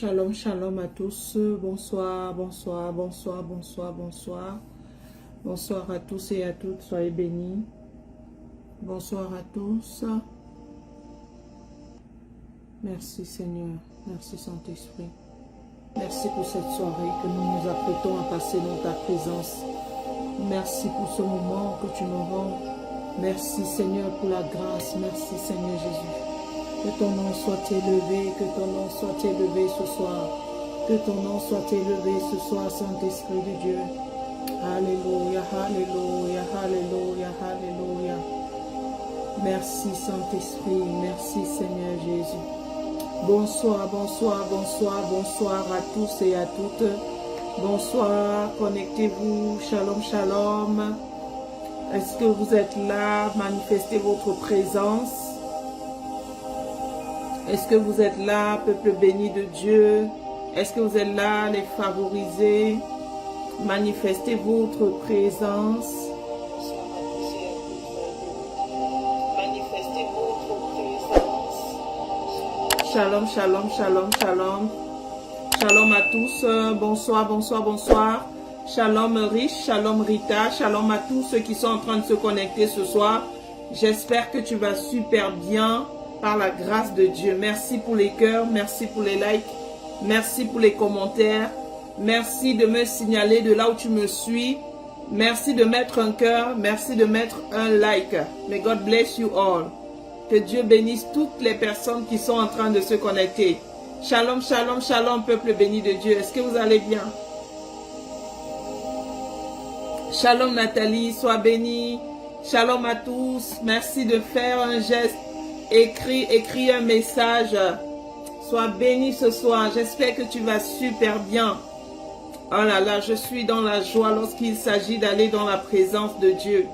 Shalom, shalom à tous. Bonsoir, bonsoir, bonsoir, bonsoir, bonsoir. Bonsoir à tous et à toutes. Soyez bénis. Bonsoir à tous. Merci Seigneur. Merci Saint-Esprit. Merci pour cette soirée que nous nous apprêtons à passer dans ta présence. Merci pour ce moment que tu nous rends. Merci Seigneur pour la grâce. Merci Seigneur Jésus. Que ton nom soit élevé, que ton nom soit élevé ce soir. Que ton nom soit élevé ce soir, Saint-Esprit de Dieu. Alléluia, alléluia, alléluia, alléluia. Merci Saint-Esprit, merci Seigneur Jésus. Bonsoir, bonsoir, bonsoir, bonsoir à tous et à toutes. Bonsoir, connectez-vous, shalom, shalom. Est-ce que vous êtes là? Manifestez votre présence. Est-ce que vous êtes là, peuple béni de Dieu? Est-ce que vous êtes là, les favorisés? Manifestez votre présence. Manifestez votre présence. Shalom, shalom, shalom, shalom. Shalom à tous. Bonsoir, bonsoir, bonsoir. Shalom Rich, shalom Rita. Shalom à tous ceux qui sont en train de se connecter ce soir. J'espère que tu vas super bien. Par la grâce de Dieu. Merci pour les cœurs, merci pour les likes, merci pour les commentaires, merci de me signaler de là où tu me suis, merci de mettre un cœur, merci de mettre un like. May God bless you all. Que Dieu bénisse toutes les personnes qui sont en train de se connecter. Shalom, shalom, shalom, peuple béni de Dieu. Est-ce que vous allez bien? Shalom Nathalie, sois bénie. Shalom à tous. Merci de faire un geste. Écris un message. Sois béni ce soir. J'espère que tu vas super bien. Oh là là, je suis dans la joie lorsqu'il s'agit d'aller dans la présence de Dieu.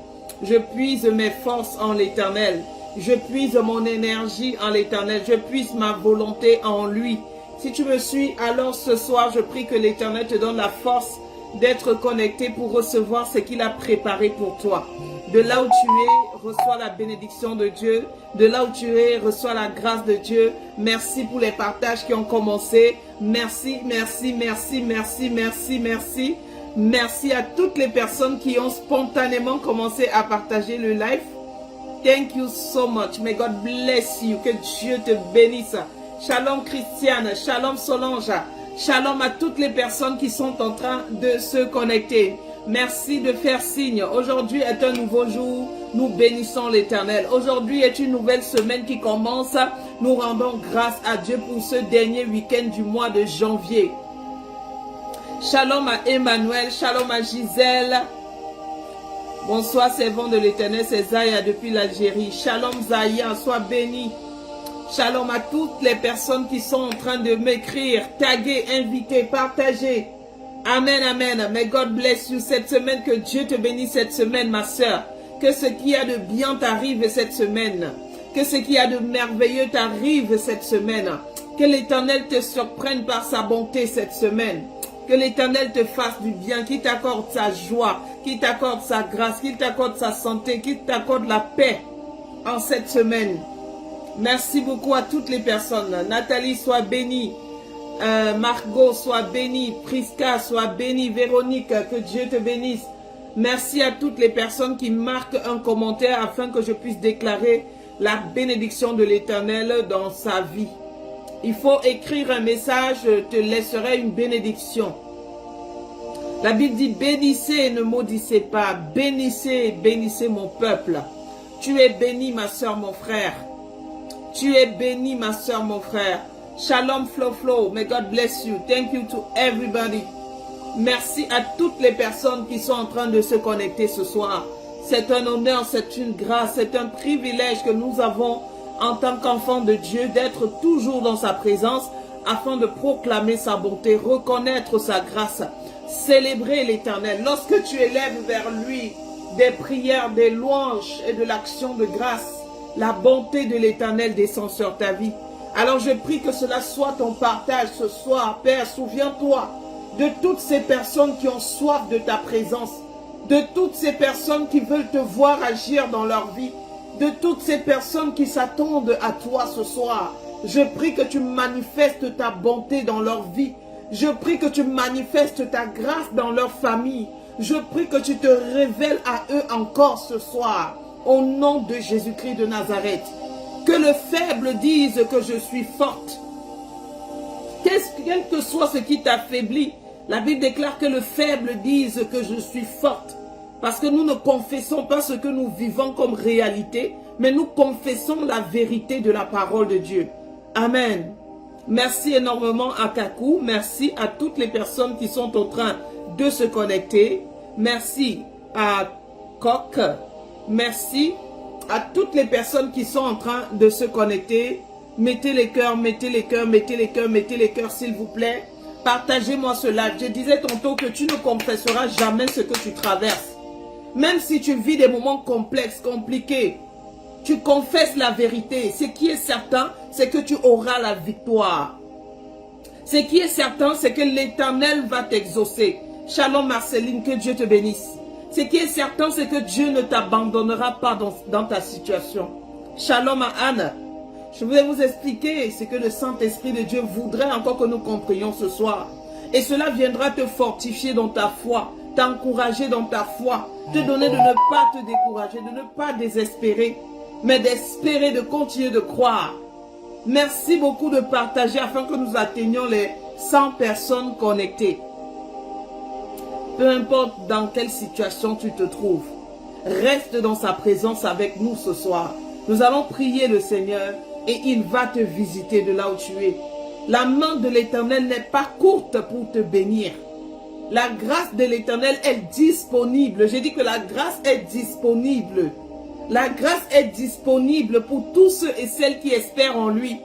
Je puise mes forces en l'Éternel. Je puise mon énergie en l'Éternel. Je puise ma volonté en lui. Si tu me suis, alors ce soir, je prie que l'Éternel te donne la force d'être connecté pour recevoir ce qu'il a préparé pour toi. De là où tu es, reçois la bénédiction de Dieu. De là où tu es, reçois la grâce de Dieu. Merci pour les partages qui ont commencé. Merci, merci, merci, merci, merci, merci. Merci à toutes les personnes qui ont spontanément commencé à partager le live. Thank you so much. May God bless you. Que Dieu te bénisse. Shalom Christiane, shalom Solange. Shalom à toutes les personnes qui sont en train de se connecter. Merci de faire signe. Aujourd'hui est un nouveau jour. Nous bénissons l'Éternel. Aujourd'hui est une nouvelle semaine qui commence. Nous rendons grâce à Dieu pour ce dernier week-end du mois de janvier. Shalom à Emmanuel. Shalom à Gisèle. Bonsoir, servant de l'Éternel. C'est Zaya depuis l'Algérie. Shalom Zaya. Sois béni. Shalom à toutes les personnes qui sont en train de m'écrire, taguer, inviter, partager. Amen, amen. May God bless you. Cette semaine, que Dieu te bénisse cette semaine, ma soeur. Que ce qui y a de bien t'arrive cette semaine. Que ce qui y a de merveilleux t'arrive cette semaine. Que l'Éternel te surprenne par sa bonté cette semaine. Que l'Éternel te fasse du bien, qu'il t'accorde sa joie, qu'il t'accorde sa grâce, qu'il t'accorde sa santé, qu'il t'accorde la paix en cette semaine. Merci beaucoup à toutes les personnes. Nathalie, sois bénie. Margot, sois bénie. Prisca, sois bénie. Véronique, que Dieu te bénisse. Merci à toutes les personnes qui marquent un commentaire afin que je puisse déclarer la bénédiction de l'Éternel dans sa vie. Il faut écrire un message, je te laisserai une bénédiction. La Bible dit, bénissez et ne maudissez pas. Bénissez et bénissez mon peuple. Tu es béni, ma soeur, mon frère. Tu es béni, ma soeur, mon frère. Shalom, Flo, Flo. May God bless you. Thank you to everybody. Merci à toutes les personnes qui sont en train de se connecter ce soir. C'est un honneur, c'est une grâce, c'est un privilège que nous avons en tant qu'enfants de Dieu d'être toujours dans sa présence afin de proclamer sa bonté, reconnaître sa grâce, célébrer l'Éternel. Lorsque tu élèves vers lui des prières, des louanges et de l'action de grâce, la bonté de l'Éternel descend sur ta vie. Alors je prie que cela soit ton partage ce soir. Père, souviens-toi de toutes ces personnes qui ont soif de ta présence, de toutes ces personnes qui veulent te voir agir dans leur vie, de toutes ces personnes qui s'attendent à toi ce soir. Je prie que tu manifestes ta bonté dans leur vie. Je prie que tu manifestes ta grâce dans leur famille. Je prie que tu te révèles à eux encore ce soir. Au nom de Jésus-Christ de Nazareth. Que le faible dise que je suis forte. Quel que soit ce qui t'affaiblit, la Bible déclare que le faible dise que je suis forte. Parce que nous ne confessons pas ce que nous vivons comme réalité, mais nous confessons la vérité de la parole de Dieu. Amen. Merci énormément à Kakou. Merci à toutes les personnes qui sont en train de se connecter. Merci à Coq. Merci à toutes les personnes qui sont en train de se connecter. Mettez les cœurs, mettez les cœurs, mettez les cœurs, mettez les cœurs, s'il vous plaît. Partagez-moi ce live. Je disais tantôt que tu ne confesseras jamais ce que tu traverses. Même si tu vis des moments complexes, compliqués, tu confesses la vérité. Ce qui est certain, c'est que tu auras la victoire. Ce qui est certain, c'est que l'Éternel va t'exaucer. Shalom Marceline, que Dieu te bénisse. Ce qui est certain, c'est que Dieu ne t'abandonnera pas dans ta situation. Shalom à Anne. Je voulais vous expliquer ce que le Saint-Esprit de Dieu voudrait encore que nous comprenions ce soir. Et cela viendra te fortifier dans ta foi, t'encourager dans ta foi, te donner de ne pas te décourager, de ne pas désespérer, mais d'espérer, de continuer de croire. Merci beaucoup de partager afin que nous atteignions les 100 personnes connectées. Peu importe dans quelle situation tu te trouves, reste dans sa présence avec nous ce soir. Nous allons prier le Seigneur et il va te visiter de là où tu es. La main de l'Éternel n'est pas courte pour te bénir. La grâce de l'Éternel est disponible. J'ai dit que la grâce est disponible. La grâce est disponible pour tous ceux et celles qui espèrent en lui.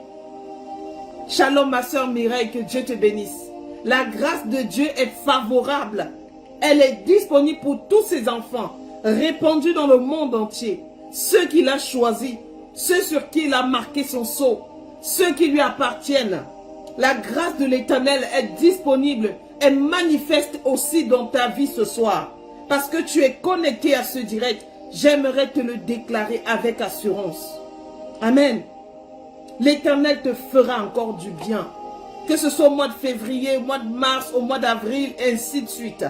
Shalom ma soeur Mireille, que Dieu te bénisse. La grâce de Dieu est favorable. Elle est disponible pour tous ses enfants, répandus dans le monde entier. Ceux qu'il a choisis, ceux sur qui il a marqué son sceau, ceux qui lui appartiennent. La grâce de l'Éternel est disponible et manifeste aussi dans ta vie ce soir. Parce que tu es connecté à ce direct, j'aimerais te le déclarer avec assurance. Amen. L'Éternel te fera encore du bien. Que ce soit au mois de février, au mois de mars, au mois d'avril, ainsi de suite.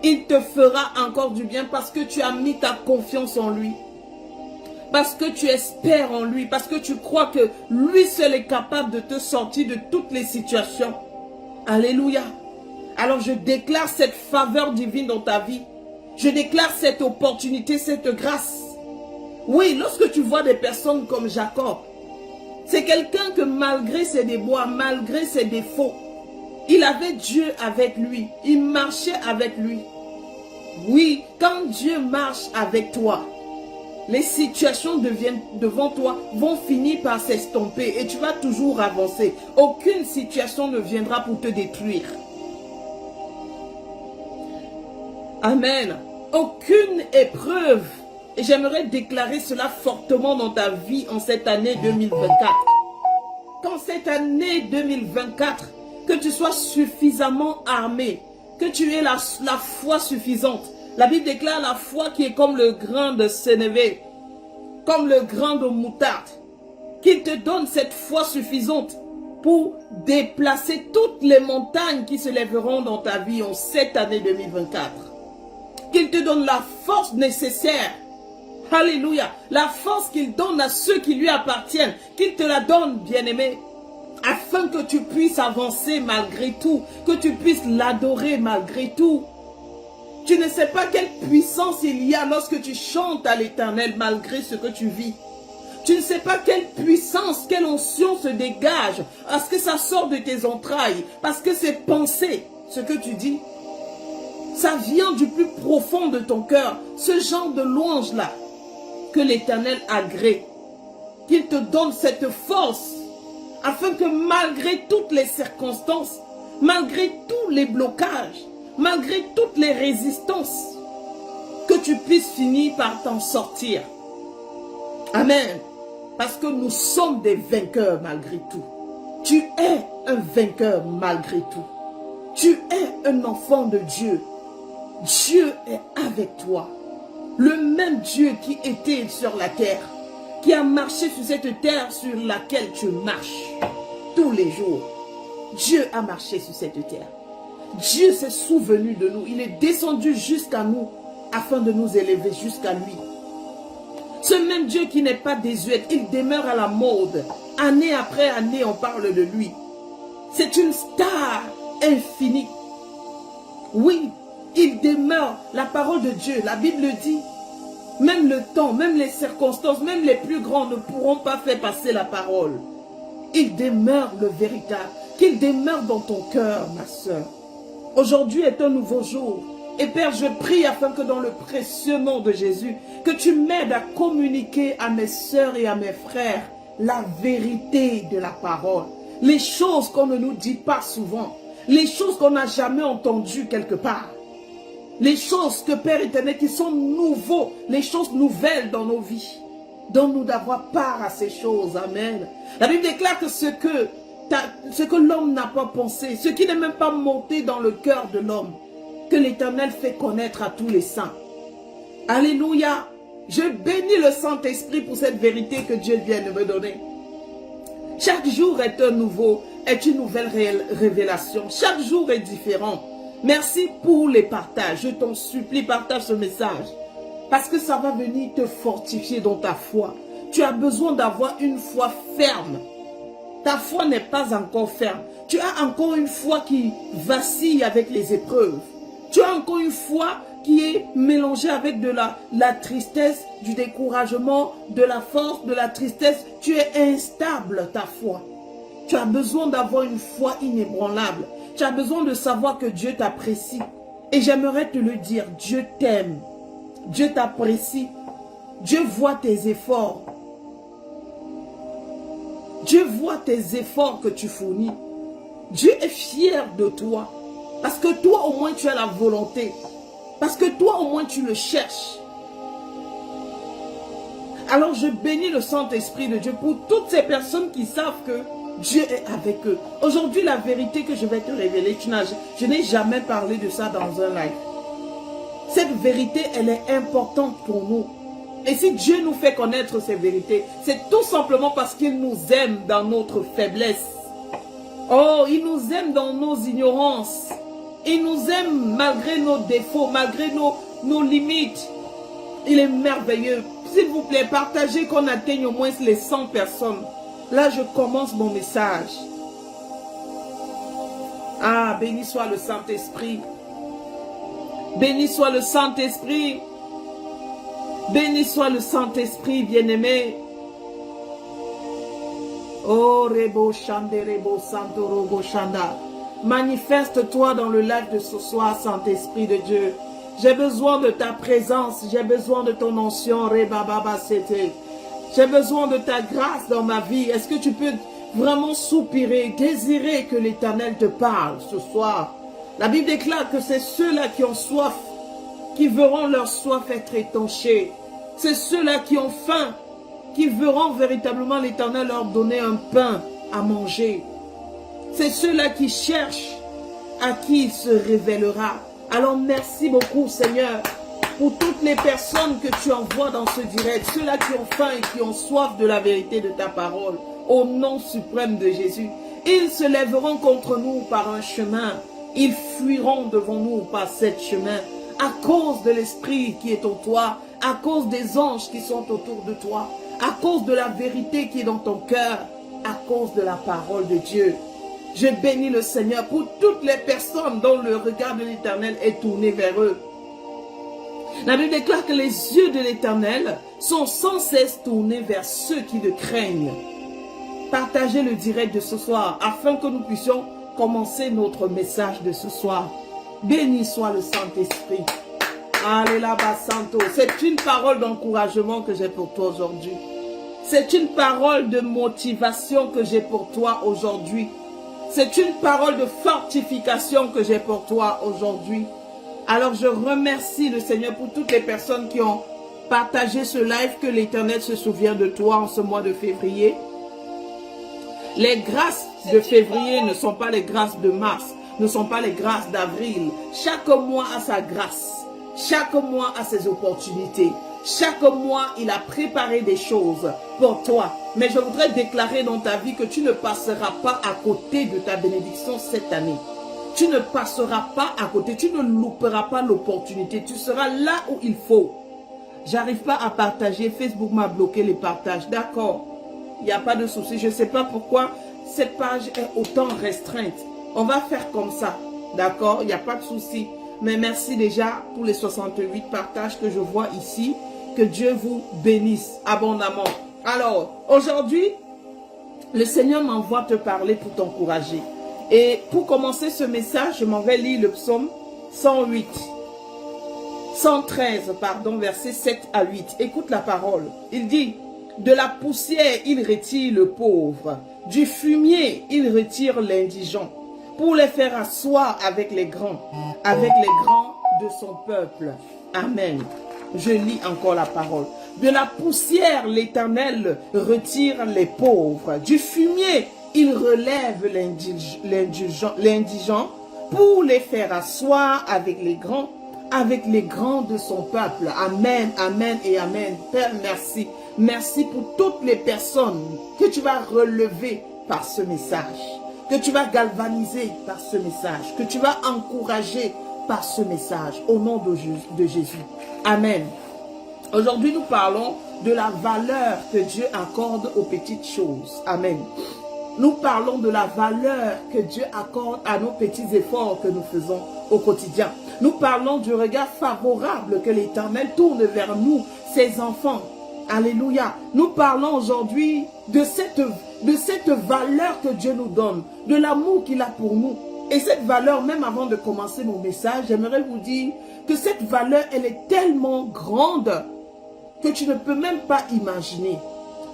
Il te fera encore du bien parce que tu as mis ta confiance en lui. Parce que tu espères en lui. Parce que tu crois que lui seul est capable de te sortir de toutes les situations. Alléluia. Alors je déclare cette faveur divine dans ta vie. Je déclare cette opportunité, cette grâce. Oui, lorsque tu vois des personnes comme Jacob, c'est quelqu'un que malgré ses déboires, malgré ses défauts, il avait Dieu avec lui. Il marchait avec lui. Oui, quand Dieu marche avec toi, les situations devant toi vont finir par s'estomper et tu vas toujours avancer. Aucune situation ne viendra pour te détruire. Amen. Aucune épreuve. Et j'aimerais déclarer cela fortement dans ta vie en cette année 2024. Qu'en cette année 2024, que tu sois suffisamment armé, que tu aies la foi suffisante. La Bible déclare la foi qui est comme le grain de sénévé, comme le grain de moutarde. Qu'il te donne cette foi suffisante pour déplacer toutes les montagnes qui se lèveront dans ta vie en cette année 2024. Qu'il te donne la force nécessaire. Alléluia. La force qu'il donne à ceux qui lui appartiennent. Qu'il te la donne, bien-aimé. Afin que tu puisses avancer malgré tout. Que tu puisses l'adorer malgré tout. Tu ne sais pas quelle puissance il y a lorsque tu chantes à l'Éternel malgré ce que tu vis. Tu ne sais pas quelle puissance, quelle onction se dégage. Parce que ça sort de tes entrailles. Parce que c'est pensé, ce que tu dis. Ça vient du plus profond de ton cœur. Ce genre de louange-là. Que l'Éternel agrée. Qu'il te donne cette force. Afin que malgré toutes les circonstances, malgré tous les blocages, malgré toutes les résistances, que tu puisses finir par t'en sortir. Amen. Parce que nous sommes des vainqueurs malgré tout. Tu es un vainqueur malgré tout. Tu es un enfant de Dieu. Dieu est avec toi. Le même Dieu qui était sur la terre. qui a marché sur cette terre sur laquelle tu marches tous les jours. Dieu a marché sur cette terre. Dieu s'est souvenu de nous. Il est descendu jusqu'à nous afin de nous élever jusqu'à lui. Ce même Dieu qui n'est pas désuet, il demeure à la mode. Année après année, on parle de lui. C'est une star infinie. Oui, il demeure. La parole de Dieu, la Bible le dit. Même le temps, même les circonstances, même les plus grands ne pourront pas faire passer la parole. Il demeure le véritable. Qu'il demeure dans ton cœur, ma soeur. Aujourd'hui est un nouveau jour. Et Père, je prie afin que dans le précieux nom de Jésus, que tu m'aides à communiquer à mes soeurs et à mes frères la vérité de la parole. Les choses qu'on ne nous dit pas souvent. Les choses qu'on n'a jamais entendues quelque part. Les choses que Père éternel qui sont nouveaux, les choses nouvelles dans nos vies. Donne-nous d'avoir part à ces choses. Amen. La Bible déclare que ce que l'homme n'a pas pensé, ce qui n'est même pas monté dans le cœur de l'homme, que l'Éternel fait connaître à tous les saints. Alléluia. Je bénis le Saint-Esprit pour cette vérité que Dieu vient de me donner. Chaque jour est une nouvelle révélation. Chaque jour est différent. Merci pour les partages. Je t'en supplie, partage ce message. Parce que ça va venir te fortifier dans ta foi. Tu as besoin d'avoir une foi ferme. Ta foi n'est pas encore ferme. Tu as encore une foi qui vacille avec les épreuves. Tu as encore une foi qui est mélangée avec de la tristesse, du découragement, de la force, de la tristesse. Tu es instable, ta foi. Tu as besoin d'avoir une foi inébranlable. Tu as besoin de savoir que Dieu t'apprécie. Et j'aimerais te le dire, Dieu t'aime. Dieu t'apprécie. Dieu voit tes efforts. Dieu voit tes efforts que tu fournis. Dieu est fier de toi. Parce que toi, au moins, tu as la volonté. Parce que toi, au moins, tu le cherches. Alors, je bénis le Saint-Esprit de Dieu pour toutes ces personnes qui savent que Dieu est avec eux. Aujourd'hui, la vérité que je vais te révéler, je n'ai jamais parlé de ça dans un live. Cette vérité, elle est importante pour nous. Et si Dieu nous fait connaître ces vérités, c'est tout simplement parce qu'il nous aime dans notre faiblesse. Oh, il nous aime dans nos ignorances. Il nous aime malgré nos défauts, malgré nos limites. Il est merveilleux. S'il vous plaît, partagez qu'on atteigne au moins les 100 personnes. Là, je commence mon message. Ah, béni soit le Saint-Esprit. Béni soit le Saint-Esprit. Béni soit le Saint-Esprit, bien-aimé. Oh, Rebo Shande, Rebo Santo, Robo Shanda. Manifeste-toi dans le live de ce soir, Saint-Esprit de Dieu. J'ai besoin de ta présence. J'ai besoin de ton onction, Reba Baba Sete. J'ai besoin de ta grâce dans ma vie. Est-ce que tu peux vraiment soupirer, désirer que l'Éternel te parle ce soir? La Bible déclare que c'est ceux-là qui ont soif, qui verront leur soif être étanchée. C'est ceux-là qui ont faim, qui verront véritablement l'Éternel leur donner un pain à manger. C'est ceux-là qui cherchent à qui il se révélera. Alors merci beaucoup Seigneur pour toutes les personnes que tu envoies dans ce direct. Ceux-là qui ont faim et qui ont soif de la vérité de ta parole. Au nom suprême de Jésus. Ils se lèveront contre nous par un chemin. Ils fuiront devant nous par cet chemin. À cause de l'Esprit qui est en toi. À cause des anges qui sont autour de toi. À cause de la vérité qui est dans ton cœur. À cause de la parole de Dieu. Je bénis le Seigneur pour toutes les personnes dont le regard de l'Éternel est tourné vers eux. La Bible déclare que les yeux de l'Éternel sont sans cesse tournés vers ceux qui le craignent. Partagez le direct de ce soir afin que nous puissions commencer notre message de ce soir. Béni soit le Saint-Esprit. Alléluia Santo. C'est une parole d'encouragement que j'ai pour toi aujourd'hui. C'est une parole de motivation que j'ai pour toi aujourd'hui. C'est une parole de fortification que j'ai pour toi aujourd'hui. Alors je remercie le Seigneur pour toutes les personnes qui ont partagé ce live, que l'Éternel se souvient de toi en ce mois de février. Les grâces de février ne sont pas les grâces de mars, ne sont pas les grâces d'avril. Chaque mois a sa grâce. Chaque mois a ses opportunités. Chaque mois, il a préparé des choses pour toi. Mais je voudrais déclarer dans ta vie que tu ne passeras pas à côté de ta bénédiction cette année. Tu ne passeras pas à côté, tu ne louperas pas l'opportunité. Tu seras là où il faut. J'arrive pas à partager. Facebook m'a bloqué les partages. D'accord, il n'y a pas de souci. Je ne sais pas pourquoi cette page est autant restreinte. On va faire comme ça. D'accord, il n'y a pas de souci. Mais merci déjà pour les 68 partages que je vois ici. Que Dieu vous bénisse abondamment. Alors, aujourd'hui, le Seigneur m'envoie te parler pour t'encourager. Et pour commencer ce message, je m'en vais lire le psaume 113, versets 7 à 8. Écoute la parole. Il dit, de la poussière, il retire le pauvre. Du fumier, il retire l'indigent. Pour les faire asseoir avec les grands de son peuple. Amen. Je lis encore la parole. De la poussière, l'Éternel retire les pauvres. Du fumier, il relève l'indigent pour les faire asseoir avec les grands de son peuple. Amen, amen et amen. Père, merci. Merci pour toutes les personnes que tu vas relever par ce message, que tu vas galvaniser par ce message, que tu vas encourager par ce message, au nom de Jésus. Amen. Aujourd'hui, nous parlons de la valeur que Dieu accorde aux petites choses. Amen. Nous parlons de la valeur que Dieu accorde à nos petits efforts que nous faisons au quotidien. Nous parlons du regard favorable que l'Éternel tourne vers nous, ses enfants. Alléluia. Nous parlons aujourd'hui de cette valeur que Dieu nous donne, de l'amour qu'il a pour nous. Et cette valeur, même avant de commencer mon message, j'aimerais vous dire que cette valeur, elle est tellement grande que tu ne peux même pas imaginer.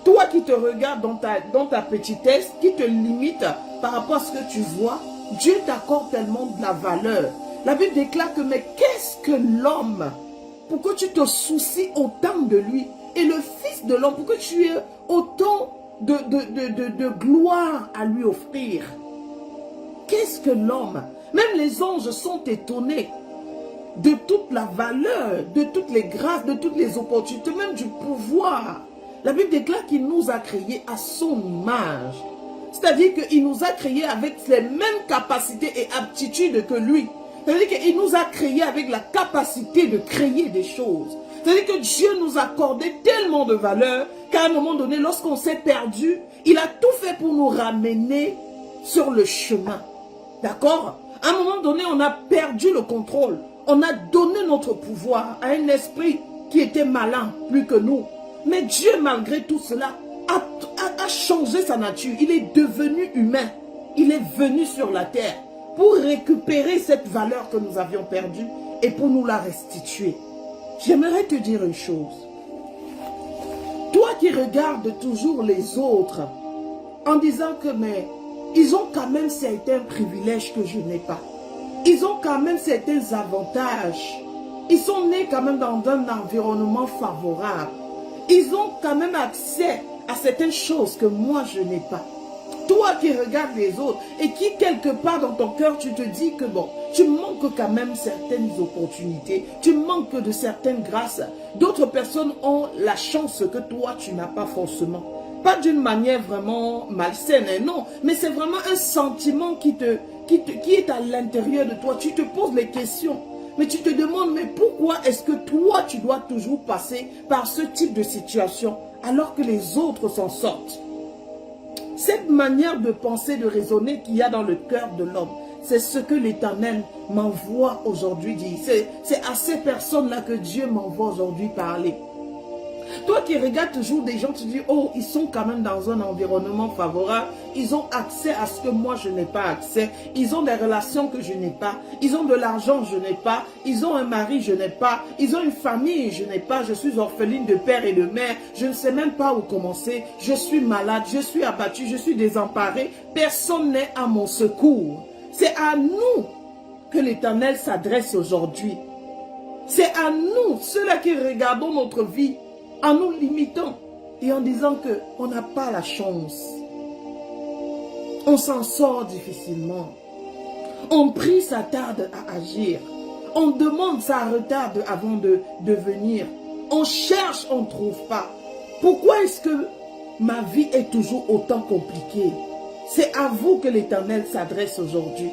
Toi qui te regardes dans ta petitesse, qui te limite par rapport à ce que tu vois, Dieu t'accorde tellement de la valeur. La Bible déclare que, mais qu'est-ce que l'homme? Pour que tu te soucies autant de lui. Et le Fils de l'homme, pour que tu aies autant de gloire à lui offrir. Qu'est-ce que l'homme? Même les anges sont étonnés de toute la valeur, de toutes les grâces, de toutes les opportunités, même du pouvoir. La Bible déclare qu'il nous a créés à son image. C'est-à-dire qu'il nous a créés avec les mêmes capacités et aptitudes que lui. C'est-à-dire qu'il nous a créés avec la capacité de créer des choses. C'est-à-dire que Dieu nous a accordé tellement de valeur qu'à un moment donné, lorsqu'on s'est perdu, il a tout fait pour nous ramener sur le chemin. D'accord? À un moment donné, on a perdu le contrôle. On a donné notre pouvoir à un esprit qui était malin plus que nous. Mais Dieu, malgré tout cela, a changé sa nature. Il est devenu humain. Il est venu sur la terre pour récupérer cette valeur que nous avions perdue et pour nous la restituer. J'aimerais te dire une chose. Toi qui regardes toujours les autres en disant que mais ils ont quand même certains privilèges que je n'ai pas. Ils ont quand même certains avantages. Ils sont nés quand même dans un environnement favorable. Ils ont quand même accès à certaines choses que moi je n'ai pas. Toi qui regardes les autres et qui quelque part dans ton cœur tu te dis que bon, tu manques quand même certaines opportunités, tu manques de certaines grâces. D'autres personnes ont la chance que toi tu n'as pas forcément. Pas d'une manière vraiment malsaine, non, mais c'est vraiment un sentiment qui est à l'intérieur de toi. Tu te poses les questions, mais tu te demandes, mais pourquoi est-ce que toi tu dois toujours passer par ce type de situation alors que les autres s'en sortent? Cette manière de penser, de raisonner qu'il y a dans le cœur de l'homme, c'est ce que l'Éternel m'envoie aujourd'hui dire. C'est à ces personnes-là que Dieu m'envoie aujourd'hui parler. Toi qui regardes toujours des gens, tu dis, oh, ils sont quand même dans un environnement favorable. Ils ont accès à ce que moi, je n'ai pas accès. Ils ont des relations que je n'ai pas. Ils ont de l'argent, je n'ai pas. Ils ont un mari, je n'ai pas. Ils ont une famille, je n'ai pas. Je suis orpheline de père et de mère. Je ne sais même pas où commencer. Je suis malade, je suis abattue, je suis désemparée. Personne n'est à mon secours. C'est à nous que l'Éternel s'adresse aujourd'hui. C'est à nous, ceux-là qui regardons notre vie, en nous limitant et en disant qu'on n'a pas la chance. On s'en sort difficilement. On prie, ça tarde à agir. On demande, ça retarde avant de venir. On cherche, on ne trouve pas. Pourquoi est-ce que ma vie est toujours autant compliquée? C'est à vous que l'Éternel s'adresse aujourd'hui.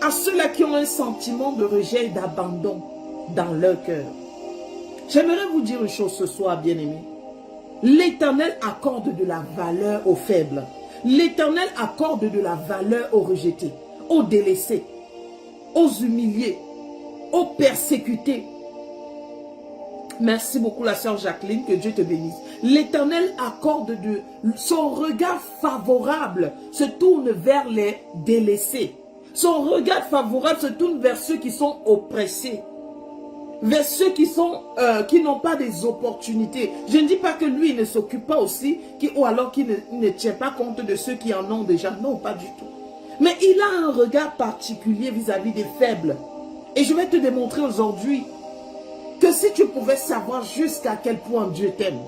À ceux-là qui ont un sentiment de rejet et d'abandon dans leur cœur. J'aimerais vous dire une chose ce soir, bien-aimés. L'Éternel accorde de la valeur aux faibles. L'Éternel accorde de la valeur aux rejetés, aux délaissés, aux humiliés, aux persécutés. Merci beaucoup la sœur Jacqueline, que Dieu te bénisse. L'Éternel accorde son regard favorable se tourne vers les délaissés. Son regard favorable se tourne vers ceux qui sont oppressés. Vers ceux qui n'ont pas des opportunités. Je ne dis pas que lui ne s'occupe pas aussi, ou alors qu'il ne tient pas compte de ceux qui en ont déjà. Non, pas du tout. Mais il a un regard particulier vis-à-vis des faibles. Et je vais te démontrer aujourd'hui que si tu pouvais savoir jusqu'à quel point Dieu t'aime.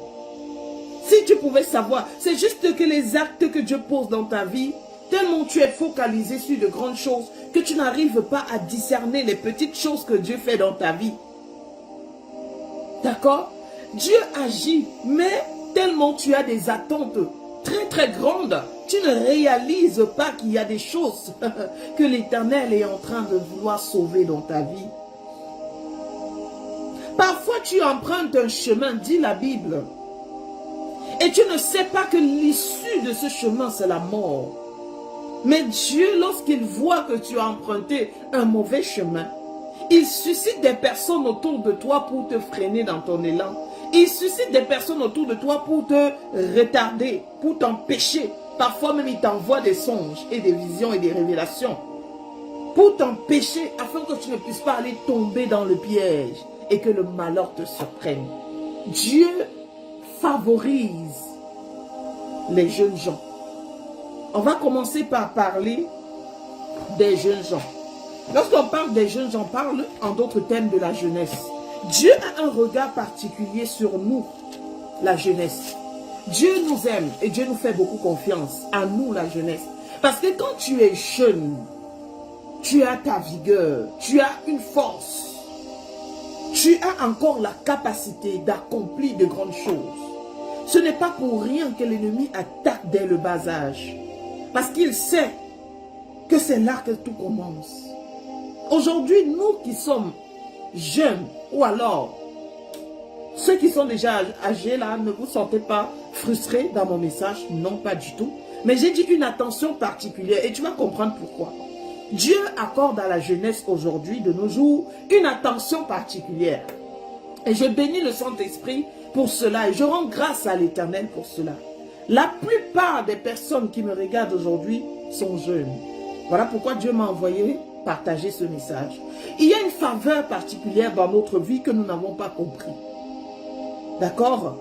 Si tu pouvais savoir, c'est juste que les actes que Dieu pose dans ta vie, tellement tu es focalisé sur de grandes choses, que tu n'arrives pas à discerner les petites choses que Dieu fait dans ta vie. D'accord? Dieu agit, mais tellement tu as des attentes très très grandes, tu ne réalises pas qu'il y a des choses que l'Éternel est en train de vouloir sauver dans ta vie. Parfois tu empruntes un chemin, dit la Bible, et tu ne sais pas que l'issue de ce chemin c'est la mort. Mais Dieu, lorsqu'il voit que tu as emprunté un mauvais chemin, il suscite des personnes autour de toi pour te freiner dans ton élan. Il suscite des personnes autour de toi pour te retarder, pour t'empêcher. Parfois même il t'envoie des songes et des visions et des révélations pour t'empêcher afin que tu ne puisses pas aller tomber dans le piège et que le malheur te surprenne. Dieu favorise les jeunes gens. On va commencer par parler des jeunes gens. Lorsqu'on parle des jeunes gens, on parle en d'autres termes de la jeunesse. Dieu a un regard particulier sur nous, la jeunesse. Dieu nous aime et Dieu nous fait beaucoup confiance, à nous la jeunesse. Parce que quand tu es jeune, tu as ta vigueur, tu as une force. Tu as encore la capacité d'accomplir de grandes choses. Ce n'est pas pour rien que l'ennemi attaque dès le bas âge. Parce qu'il sait que c'est là que tout commence. Aujourd'hui, nous qui sommes jeunes, ou alors ceux qui sont déjà âgés, là, ne vous sentez pas frustrés dans mon message. Non, pas du tout. Mais j'ai dit une attention particulière et tu vas comprendre pourquoi. Dieu accorde à la jeunesse aujourd'hui, de nos jours, une attention particulière. Et je bénis le Saint-Esprit pour cela et je rends grâce à l'Éternel pour cela. La plupart des personnes qui me regardent aujourd'hui sont jeunes. Voilà pourquoi Dieu m'a envoyé partager ce message. Il y a une faveur particulière dans notre vie que nous n'avons pas compris. D'accord?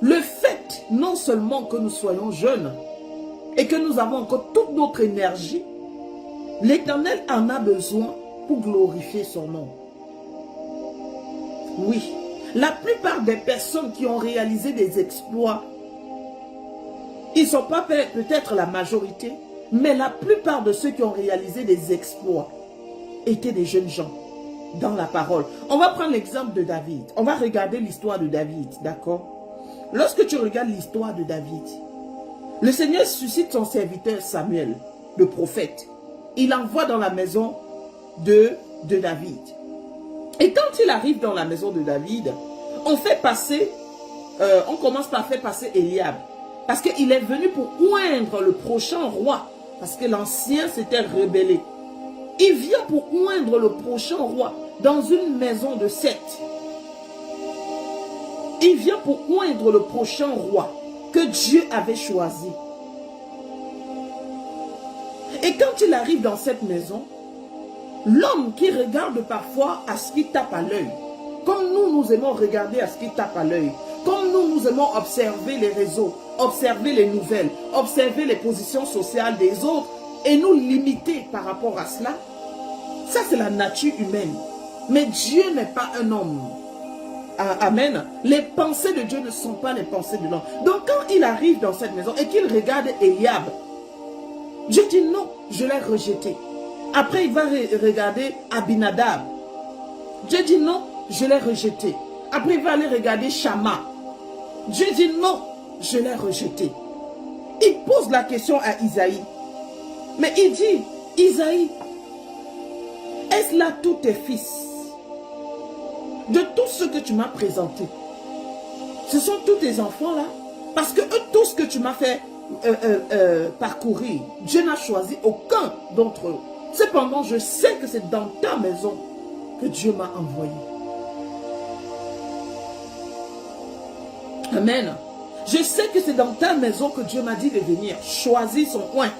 Le fait, non seulement que nous soyons jeunes et que nous avons encore toute notre énergie, l'Éternel en a besoin pour glorifier son nom. Oui, la plupart des personnes qui ont réalisé des exploits, ils ne sont pas peut-être la majorité, mais la plupart de ceux qui ont réalisé des exploits étaient des jeunes gens dans la parole. On va prendre l'exemple de David. On va regarder l'histoire de David, d'accord? Lorsque tu regardes l'histoire de David, le Seigneur suscite son serviteur Samuel, le prophète. Il l'envoie dans la maison de David. Et quand il arrive dans la maison de David, on commence par faire passer Eliab. Parce qu'il est venu pour oindre le prochain roi. Parce que l'ancien s'était rebellé. Il vient pour oindre le prochain roi dans une maison de Seth. Il vient pour oindre le prochain roi que Dieu avait choisi. Et quand il arrive dans cette maison, l'homme qui regarde parfois à ce qui tape à l'œil, comme nous aimons regarder à ce qui tape à l'œil, comme nous aimons observer les réseaux, observer les nouvelles, observer les positions sociales des autres et nous limiter par rapport à cela, ça c'est la nature humaine. Mais Dieu n'est pas un homme. Amen. Les pensées de Dieu ne sont pas les pensées de l'homme. Donc quand il arrive dans cette maison et qu'il regarde Eliab, Dieu dit non, je l'ai rejeté. Après il va regarder Abinadab. Dieu dit non, je l'ai rejeté. Après, il va aller regarder Shama. Dieu dit non, je l'ai rejeté. Il pose la question à Isaïe. Mais il dit, Isaïe, est-ce là tous tes fils? De tous ceux que tu m'as présentés, ce sont tous tes enfants là? Parce que eux, tout ce que tu m'as fait parcourir, Dieu n'a choisi aucun d'entre eux. Cependant, je sais que c'est dans ta maison que Dieu m'a envoyé. Amen. Je sais que c'est dans ta maison que Dieu m'a dit de venir. Choisis son coin.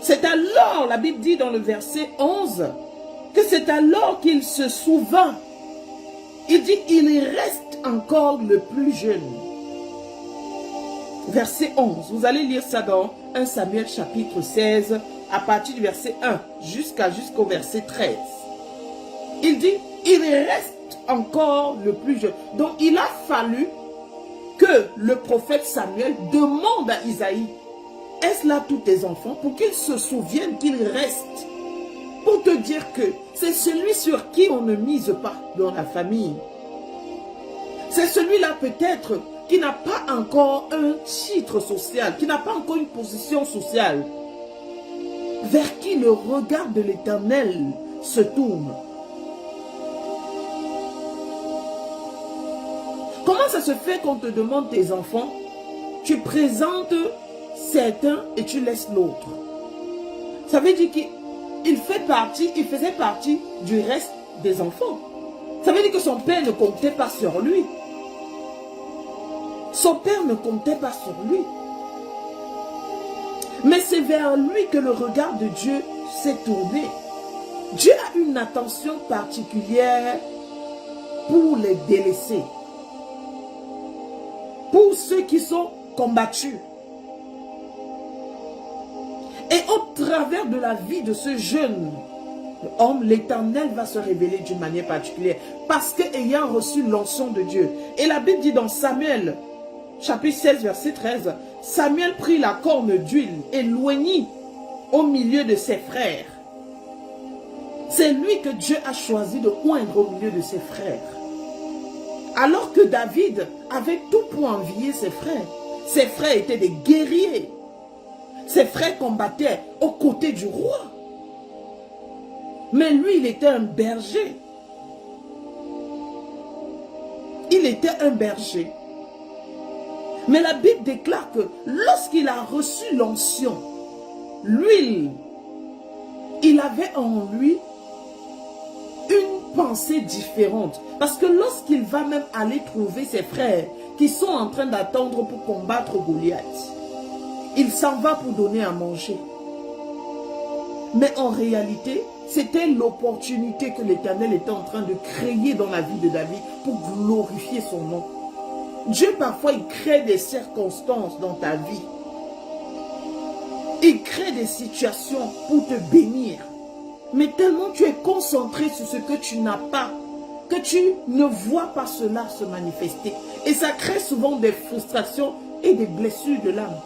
C'est alors, la Bible dit dans le verset 11, que c'est alors qu'il se souvint. Il dit, il reste encore le plus jeune. Verset 11, vous allez lire ça dans 1 Samuel chapitre 16, à partir du verset 1 jusqu'au verset 13. Il dit, il reste encore le plus jeune. Donc il a fallu que le prophète Samuel demande à Isaïe, est-ce là tous tes enfants, pour qu'ils se souviennent qu'il reste. Pour te dire que c'est celui sur qui on ne mise pas dans la famille. C'est celui-là peut-être qui n'a pas encore un titre social, qui n'a pas encore une position sociale, vers qui le regard de l'Éternel se tourne. Comment ça se fait qu'on te demande tes enfants, tu présentes certains et tu laisses l'autre? Ça veut dire qu'il faisait partie du reste des enfants. Ça veut dire que son père ne comptait pas sur lui. Son père ne comptait pas sur lui. Mais c'est vers lui que le regard de Dieu s'est tourné. Dieu a une attention particulière pour les délaissés. Pour ceux qui sont combattus. Et au travers de la vie de ce jeune homme, l'Éternel va se révéler d'une manière particulière. Parce qu'ayant reçu l'onction de Dieu. Et la Bible dit dans Samuel, chapitre 16, verset 13, Samuel prit la corne d'huile et l'oignit au milieu de ses frères. C'est lui que Dieu a choisi de oindre au milieu de ses frères. Alors que David avait tout pour envier ses frères. Ses frères étaient des guerriers. Ses frères combattaient aux côtés du roi. Mais lui, il était un berger. Il était un berger. Mais la Bible déclare que lorsqu'il a reçu l'onction, l'huile, il avait en lui une pensée différente. Parce que lorsqu'il va même aller trouver ses frères qui sont en train d'attendre pour combattre Goliath, il s'en va pour donner à manger. Mais en réalité, c'était l'opportunité que l'Éternel était en train de créer dans la vie de David pour glorifier son nom. Dieu parfois il crée des circonstances dans ta vie. Il crée des situations pour te bénir. Mais tellement tu es concentré sur ce que tu n'as pas, que tu ne vois pas cela se manifester. Et ça crée souvent des frustrations et des blessures de l'âme.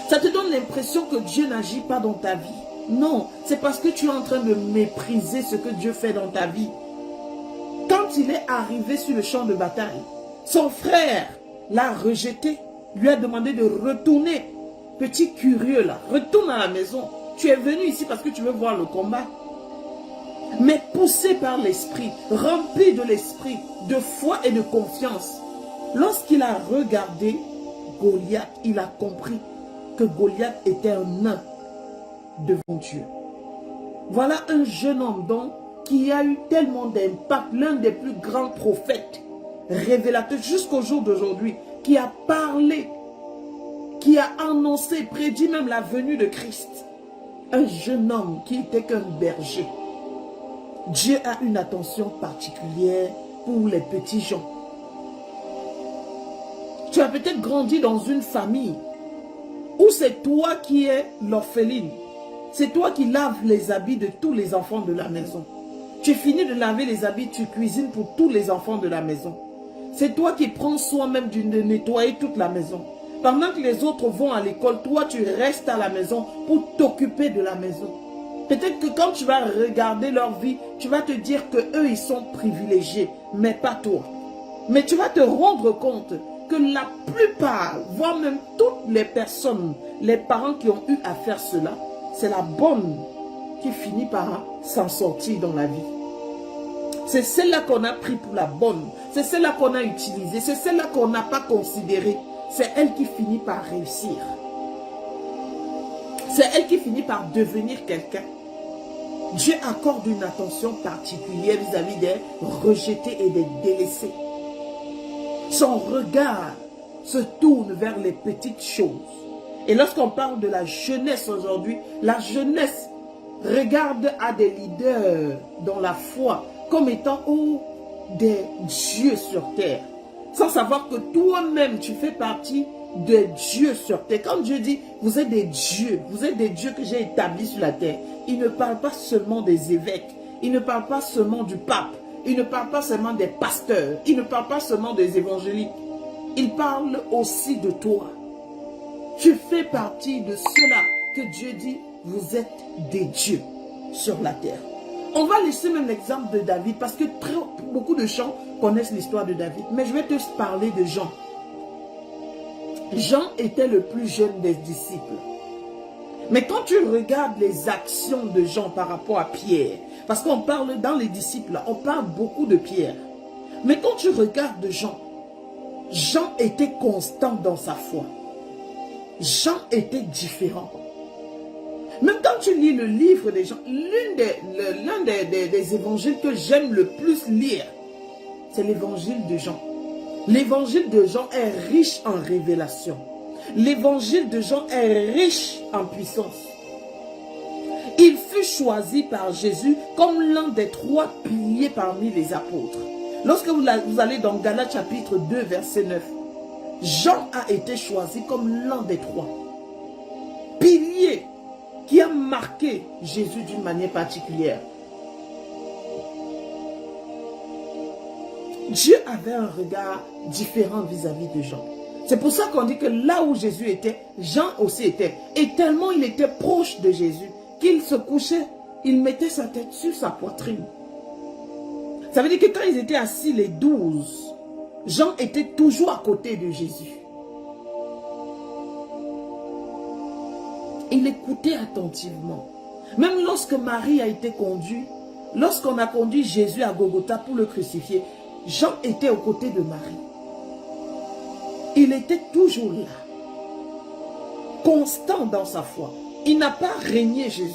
Ça te donne l'impression que Dieu n'agit pas dans ta vie. Non, c'est parce que tu es en train de mépriser ce que Dieu fait dans ta vie. Quand il est arrivé sur le champ de bataille, son frère l'a rejeté, lui a demandé de retourner. Petit curieux là, retourne à la maison. Tu es venu ici parce que tu veux voir le combat. Mais poussé par l'esprit, rempli de l'esprit, de foi et de confiance. Lorsqu'il a regardé Goliath, il a compris que Goliath était un nain devant Dieu. Voilà un jeune homme donc qui a eu tellement d'impact, l'un des plus grands prophètes, révélateurs jusqu'au jour d'aujourd'hui, qui a parlé, qui a annoncé, prédit même la venue de Christ. Un jeune homme qui était qu'un berger. Dieu a une attention particulière pour les petits gens. Tu as peut-être grandi dans une famille où c'est toi qui es l'orpheline. C'est toi qui laves les habits de tous les enfants de la maison. Tu finis de laver les habits, tu cuisines pour tous les enfants de la maison. C'est toi qui prends soin même de nettoyer toute la maison. Pendant que les autres vont à l'école, toi tu restes à la maison pour t'occuper de la maison. Peut-être que quand tu vas regarder leur vie, tu vas te dire que eux ils sont privilégiés, mais pas toi. Mais tu vas te rendre compte que la plupart, voire même toutes les personnes, les parents qui ont eu à faire cela, c'est la bonne qui finit par s'en sortir dans la vie. C'est celle-là qu'on a pris pour la bonne. C'est celle-là qu'on a utilisée. C'est celle-là qu'on n'a pas considérée. C'est elle qui finit par réussir. C'est elle qui finit par devenir quelqu'un. Dieu accorde une attention particulière vis-à-vis des rejetés et des délaissés. Son regard se tourne vers les petites choses. Et lorsqu'on parle de la jeunesse aujourd'hui, la jeunesse regarde à des leaders dans la foi comme étant des dieux sur terre. Sans savoir que toi-même tu fais partie des dieux sur terre. Quand Dieu dit, vous êtes des dieux que j'ai établis sur la terre, il ne parle pas seulement des évêques, il ne parle pas seulement du pape, il ne parle pas seulement des pasteurs, il ne parle pas seulement des évangéliques, il parle aussi de toi. Tu fais partie de ceux-là que Dieu dit, vous êtes des dieux sur la terre. On va laisser même l'exemple de David, parce que beaucoup de gens connaissent l'histoire de David, mais je vais te parler de Jean. Jean était le plus jeune des disciples. Mais quand tu regardes les actions de Jean par rapport à Pierre, parce qu'on parle dans les disciples, on parle beaucoup de Pierre. Mais quand tu regardes Jean, Jean était constant dans sa foi. Jean était différent. Même quand tu lis le livre des Jean, l'un des évangiles que j'aime le plus lire, c'est l'évangile de Jean. L'évangile de Jean est riche en révélation. L'évangile de Jean est riche en puissance. Il fut choisi par Jésus comme l'un des 3 piliers parmi les apôtres. Lorsque vous allez dans Galates chapitre 2 verset 9, Jean a été choisi comme l'un des 3 piliers qui a marqué Jésus d'une manière particulière. Dieu avait un regard différent vis-à-vis de Jean. C'est pour ça qu'on dit que là où Jésus était, Jean aussi était. Et tellement il était proche de Jésus qu'il se couchait, il mettait sa tête sur sa poitrine. Ça veut dire que quand ils étaient assis les 12, Jean était toujours à côté de Jésus. Il écoutait attentivement. Même lorsque Marie a été conduite, lorsqu'on a conduit Jésus à Golgotha pour le crucifier, Jean était aux côtés de Marie. Il était toujours là, constant dans sa foi. Il n'a pas régné Jésus.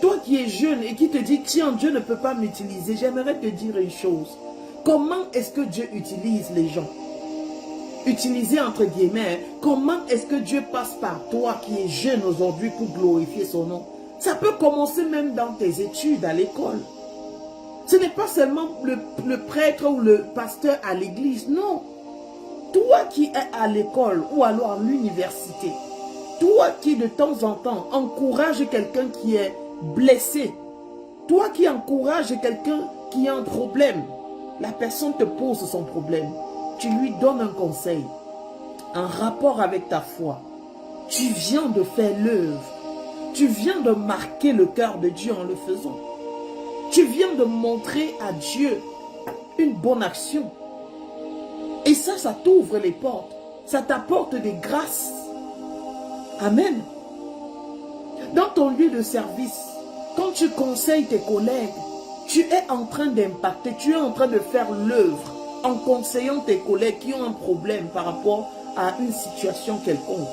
Toi qui es jeune et qui te dis, tiens, Dieu ne peut pas m'utiliser, j'aimerais te dire une chose. Comment est-ce que Dieu utilise les gens? Utiliser entre guillemets, comment est-ce que Dieu passe par toi qui es jeune aujourd'hui pour glorifier son nom? Ça peut commencer même dans tes études à l'école. Ce n'est pas seulement le prêtre ou le pasteur à l'église, non. Toi qui es à l'école ou alors à l'université, toi qui de temps en temps encourage quelqu'un qui est blessé, toi qui encourage quelqu'un qui a un problème, la personne te pose son problème, tu lui donnes un conseil, en rapport avec ta foi, tu viens de faire l'œuvre, tu viens de marquer le cœur de Dieu en le faisant. Tu viens de montrer à Dieu une bonne action. Et ça t'ouvre les portes. Ça t'apporte des grâces. Amen. Dans ton lieu de service, quand tu conseilles tes collègues, tu es en train d'impacter, tu es en train de faire l'œuvre en conseillant tes collègues qui ont un problème par rapport à une situation quelconque.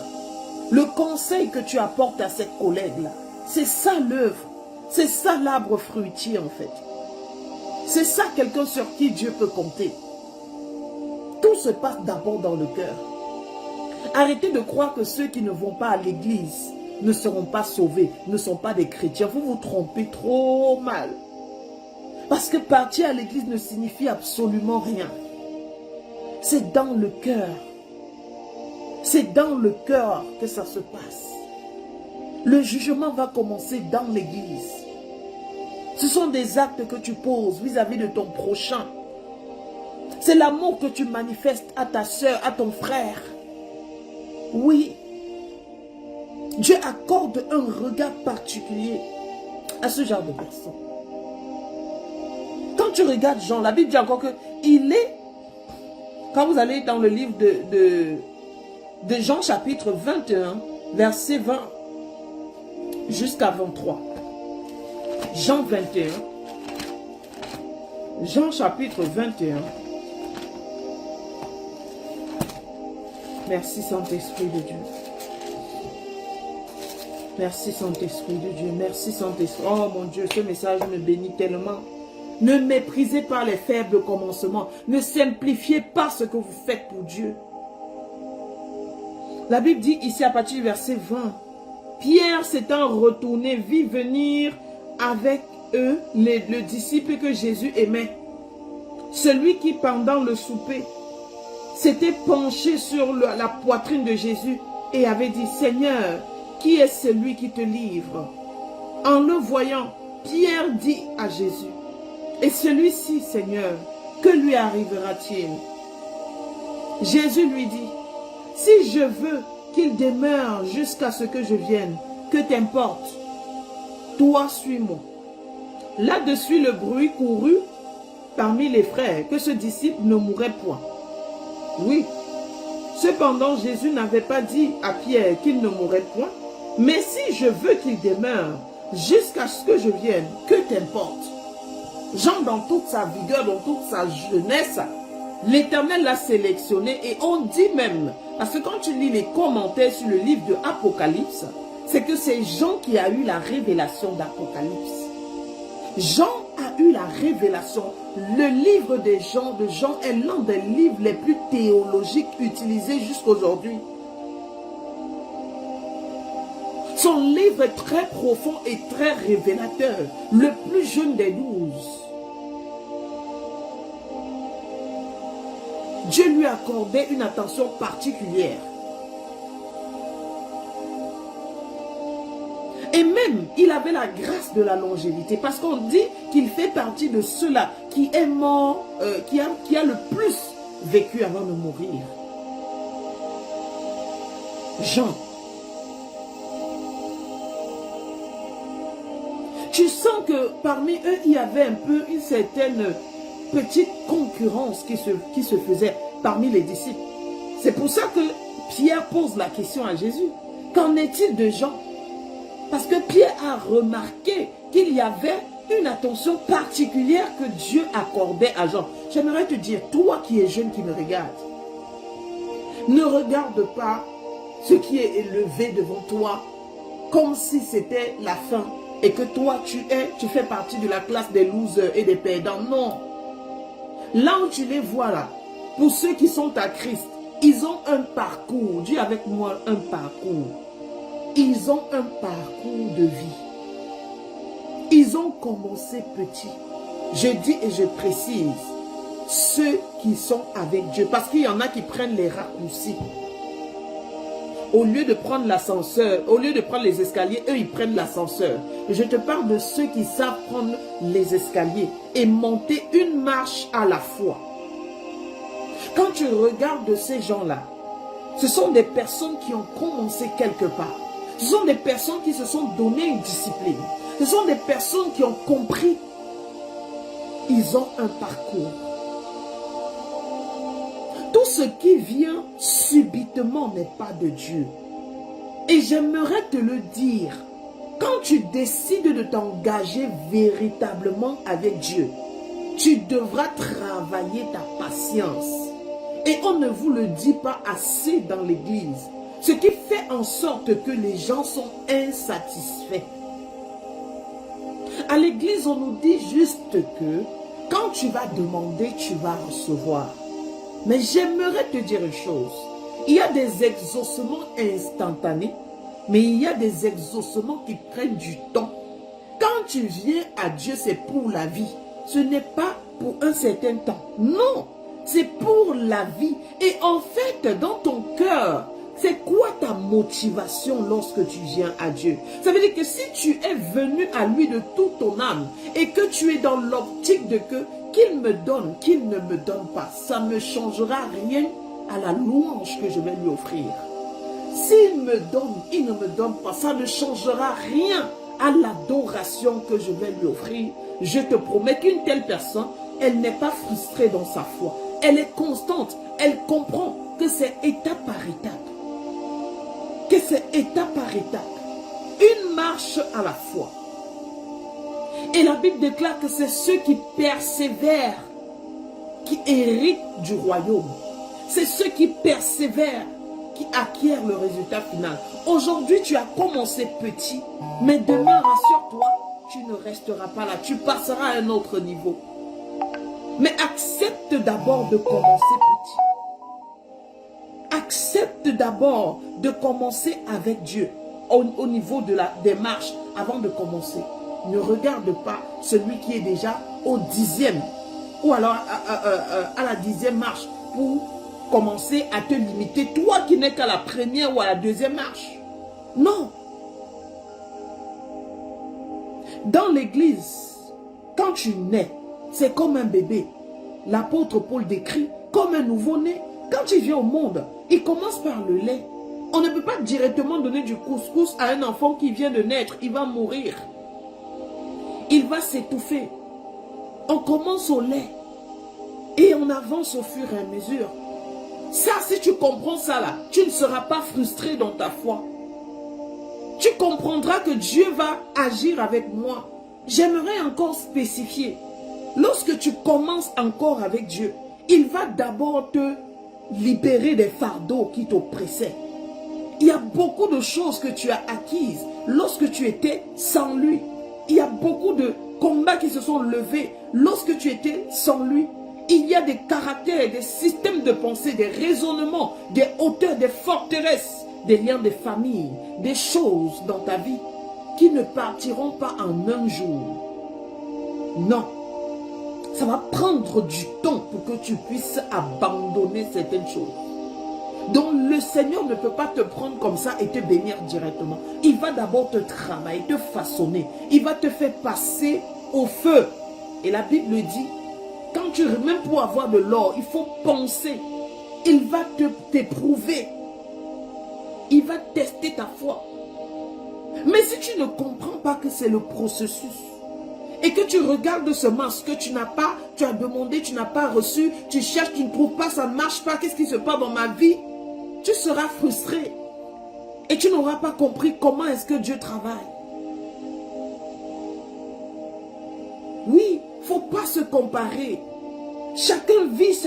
Le conseil que tu apportes à ces collègues-là, c'est ça l'œuvre. C'est ça l'arbre fruitier en fait. C'est ça quelqu'un sur qui Dieu peut compter. Tout se passe d'abord dans le cœur. Arrêtez de croire que ceux qui ne vont pas à l'église ne seront pas sauvés, ne sont pas des chrétiens. Vous vous trompez trop mal. Parce que partir à l'église ne signifie absolument rien. C'est dans le cœur. C'est dans le cœur que ça se passe. Le jugement va commencer dans l'église. Ce sont des actes que tu poses vis-à-vis de ton prochain. C'est l'amour que tu manifestes à ta soeur, à ton frère. Oui. Dieu accorde un regard particulier à ce genre de personnes. tu regardes Jean, la Bible dit encore que il est, quand vous allez dans le livre de Jean chapitre 21, verset 20 jusqu'à 23. Jean 21. Jean chapitre 21. Merci Saint-Esprit de Dieu. Merci Saint-Esprit de Dieu. Merci Saint-Esprit. Oh mon Dieu, ce message me bénit tellement. Ne méprisez pas les faibles commencements. Ne simplifiez pas ce que vous faites pour Dieu. La Bible dit ici à partir du verset 20. Pierre s'étant retourné vit venir avec eux le disciple que Jésus aimait. Celui qui pendant le souper s'était penché sur la poitrine de Jésus et avait dit, Seigneur, qui est celui qui te livre? En le voyant, Pierre dit à Jésus, et celui-ci, Seigneur, que lui arrivera-t-il? Jésus lui dit, si je veux qu'il demeure jusqu'à ce que je vienne, que t'importe? Toi, suis-moi. Là-dessus, le bruit courut parmi les frères que ce disciple ne mourrait point. Oui. Cependant, Jésus n'avait pas dit à Pierre qu'il ne mourrait point, mais si je veux qu'il demeure jusqu'à ce que je vienne, que t'importe? Jean, dans toute sa vigueur, dans toute sa jeunesse, l'Éternel l'a sélectionné et on dit même, parce que quand tu lis les commentaires sur le livre de Apocalypse, c'est que c'est Jean qui a eu la révélation d'Apocalypse. Jean a eu la révélation. Le livre de Jean est l'un des livres les plus théologiques utilisés jusqu'aujourd'hui. Son livre est très profond et très révélateur. Le plus jeune des 12. Dieu lui accordait une attention particulière. Et même, il avait la grâce de la longévité. Parce qu'on dit qu'il fait partie de ceux-là qui est mort, qui a le plus vécu avant de mourir. Jean. Tu sens que parmi eux, il y avait un peu une certaine petite concurrence qui se faisait parmi les disciples. C'est pour ça que Pierre pose la question à Jésus. Qu'en est-il de Jean? Parce que Pierre a remarqué qu'il y avait une attention particulière que Dieu accordait à Jean. J'aimerais te dire, toi qui es jeune, qui me regarde, ne regarde pas ce qui est élevé devant toi comme si c'était la fin et que toi tu fais partie de la classe des losers et des perdants. Non. Là où tu les vois là, pour ceux qui sont à Christ, ils ont un parcours. Dis avec moi un parcours. Ils ont un parcours de vie. Ils ont commencé petits. Je dis et je précise, ceux qui sont avec Dieu. Parce qu'il y en a qui prennent les raccourcis. Au lieu de prendre l'ascenseur, au lieu de prendre les escaliers, eux ils prennent l'ascenseur. Je te parle de ceux qui savent prendre les escaliers et monter une marche à la fois. Quand tu regardes ces gens-là, ce sont des personnes qui ont commencé quelque part. Ce sont des personnes qui se sont donné une discipline. Ce sont des personnes qui ont compris. Ils ont un parcours. Tout ce qui vient subitement n'est pas de Dieu. Et j'aimerais te le dire. Quand tu décides de t'engager véritablement avec Dieu, tu devras travailler ta patience. Et on ne vous le dit pas assez dans l'église. Ce qui fait en sorte que les gens sont insatisfaits. À l'église, on nous dit juste que quand tu vas demander, tu vas recevoir. Mais j'aimerais te dire une chose. Il y a des exaucements instantanés, mais il y a des exaucements qui prennent du temps. Quand tu viens à Dieu, c'est pour la vie. Ce n'est pas pour un certain temps. Non, c'est pour la vie. Et en fait, dans ton cœur, c'est quoi ta motivation lorsque tu viens à Dieu? Ça veut dire que si tu es venu à lui de toute ton âme et que tu es dans l'optique de que qu'il me donne, qu'il ne me donne pas, ça ne changera rien à la louange que je vais lui offrir. S'il me donne, il ne me donne pas, ça ne changera rien à l'adoration que je vais lui offrir. Je te promets qu'une telle personne elle n'est pas frustrée dans sa foi. Elle est constante. Elle comprend que c'est étape par étape. Que c'est étape par étape. Une marche à la fois. Et la Bible déclare que c'est ceux qui persévèrent qui héritent du royaume. C'est ceux qui persévèrent qui acquièrent le résultat final. Aujourd'hui, tu as commencé petit, mais demain, rassure-toi, tu ne resteras pas là. Tu passeras à un autre niveau. Mais accepte d'abord de commencer petit. Accepte d'abord de commencer avec Dieu au niveau de la démarche avant de commencer. Ne regarde pas celui qui est déjà au 10e ou alors à la 10e marche pour commencer à te limiter. Toi qui n'es qu'à la première ou à la 2e marche. Non. Dans l'église, quand tu nais, c'est comme un bébé. L'apôtre Paul décrit comme un nouveau-né. Quand il vient au monde, il commence par le lait. On ne peut pas directement donner du couscous à un enfant qui vient de naître. Il va mourir. Il va s'étouffer. On commence au lait. Et on avance au fur et à mesure. Ça, si tu comprends ça là, tu ne seras pas frustré dans ta foi. Tu comprendras que Dieu va agir avec moi. J'aimerais encore spécifier. Lorsque tu commences encore avec Dieu, il va d'abord te libérer des fardeaux qui t'oppressaient. Il y a beaucoup de choses que tu as acquises lorsque tu étais sans lui. Il y a beaucoup de combats qui se sont levés lorsque tu étais sans lui. Il y a des caractères, des systèmes de pensée, des raisonnements, des hauteurs, des forteresses, des liens de famille, des choses dans ta vie qui ne partiront pas en un jour. Non. Ça va prendre du temps pour que tu puisses abandonner certaines choses. Donc le Seigneur ne peut pas te prendre comme ça et te bénir directement. Il va d'abord te travailler, te façonner. Il va te faire passer au feu. Et la Bible dit, quand tu, même pour avoir de l'or, il faut penser. Il va t'éprouver. Il va tester ta foi. Mais si tu ne comprends pas que c'est le processus, et que tu regardes ce masque que tu n'as pas, tu as demandé, tu n'as pas reçu, tu cherches, tu ne trouves pas, ça ne marche pas, qu'est-ce qui se passe dans ma vie? Tu seras frustré. Et tu n'auras pas compris comment est-ce que Dieu travaille. Oui, il ne faut pas se comparer. Chacun vit,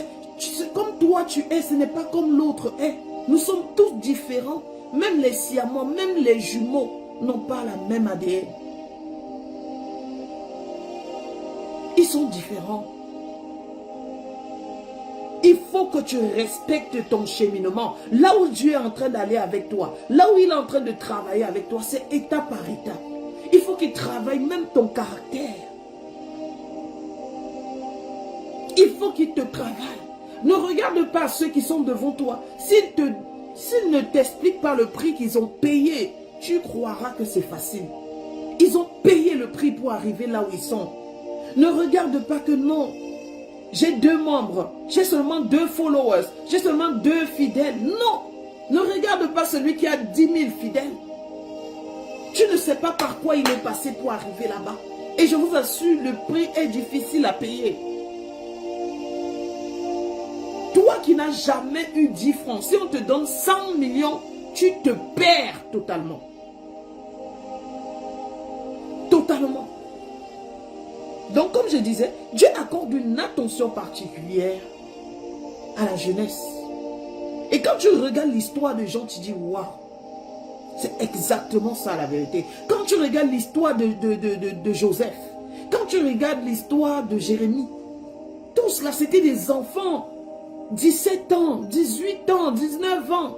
comme toi tu es, ce n'est pas comme l'autre est. Nous sommes tous différents. Même les siamois, même les jumeaux n'ont pas la même ADN. Ils sont différents. Il faut que tu respectes ton cheminement. Là où Dieu est en train d'aller avec toi, là où il est en train de travailler avec toi, c'est étape par étape. Il faut qu'il travaille même ton caractère. Il faut qu'il te travaille. Ne regarde pas ceux qui sont devant toi. S'ils ne t'expliquent pas le prix qu'ils ont payé, tu croiras que c'est facile. Ils ont payé le prix pour arriver là où ils sont. Ne regarde pas que non, j'ai 2 membres, j'ai seulement 2 followers, j'ai seulement 2 fidèles. Non, ne regarde pas celui qui a 10 000 fidèles. Tu ne sais pas par quoi il est passé pour arriver là-bas. Et je vous assure, le prix est difficile à payer. Toi qui n'as jamais eu 10 francs, si on te donne 100 millions, tu te perds totalement. Totalement. Donc, comme je disais, Dieu accorde une attention particulière à la jeunesse. Et quand tu regardes l'histoire de gens, tu dis, waouh, c'est exactement ça la vérité. Quand tu regardes l'histoire de Joseph, quand tu regardes l'histoire de Jérémie, tout cela, c'était des enfants, 17 ans, 18 ans, 19 ans,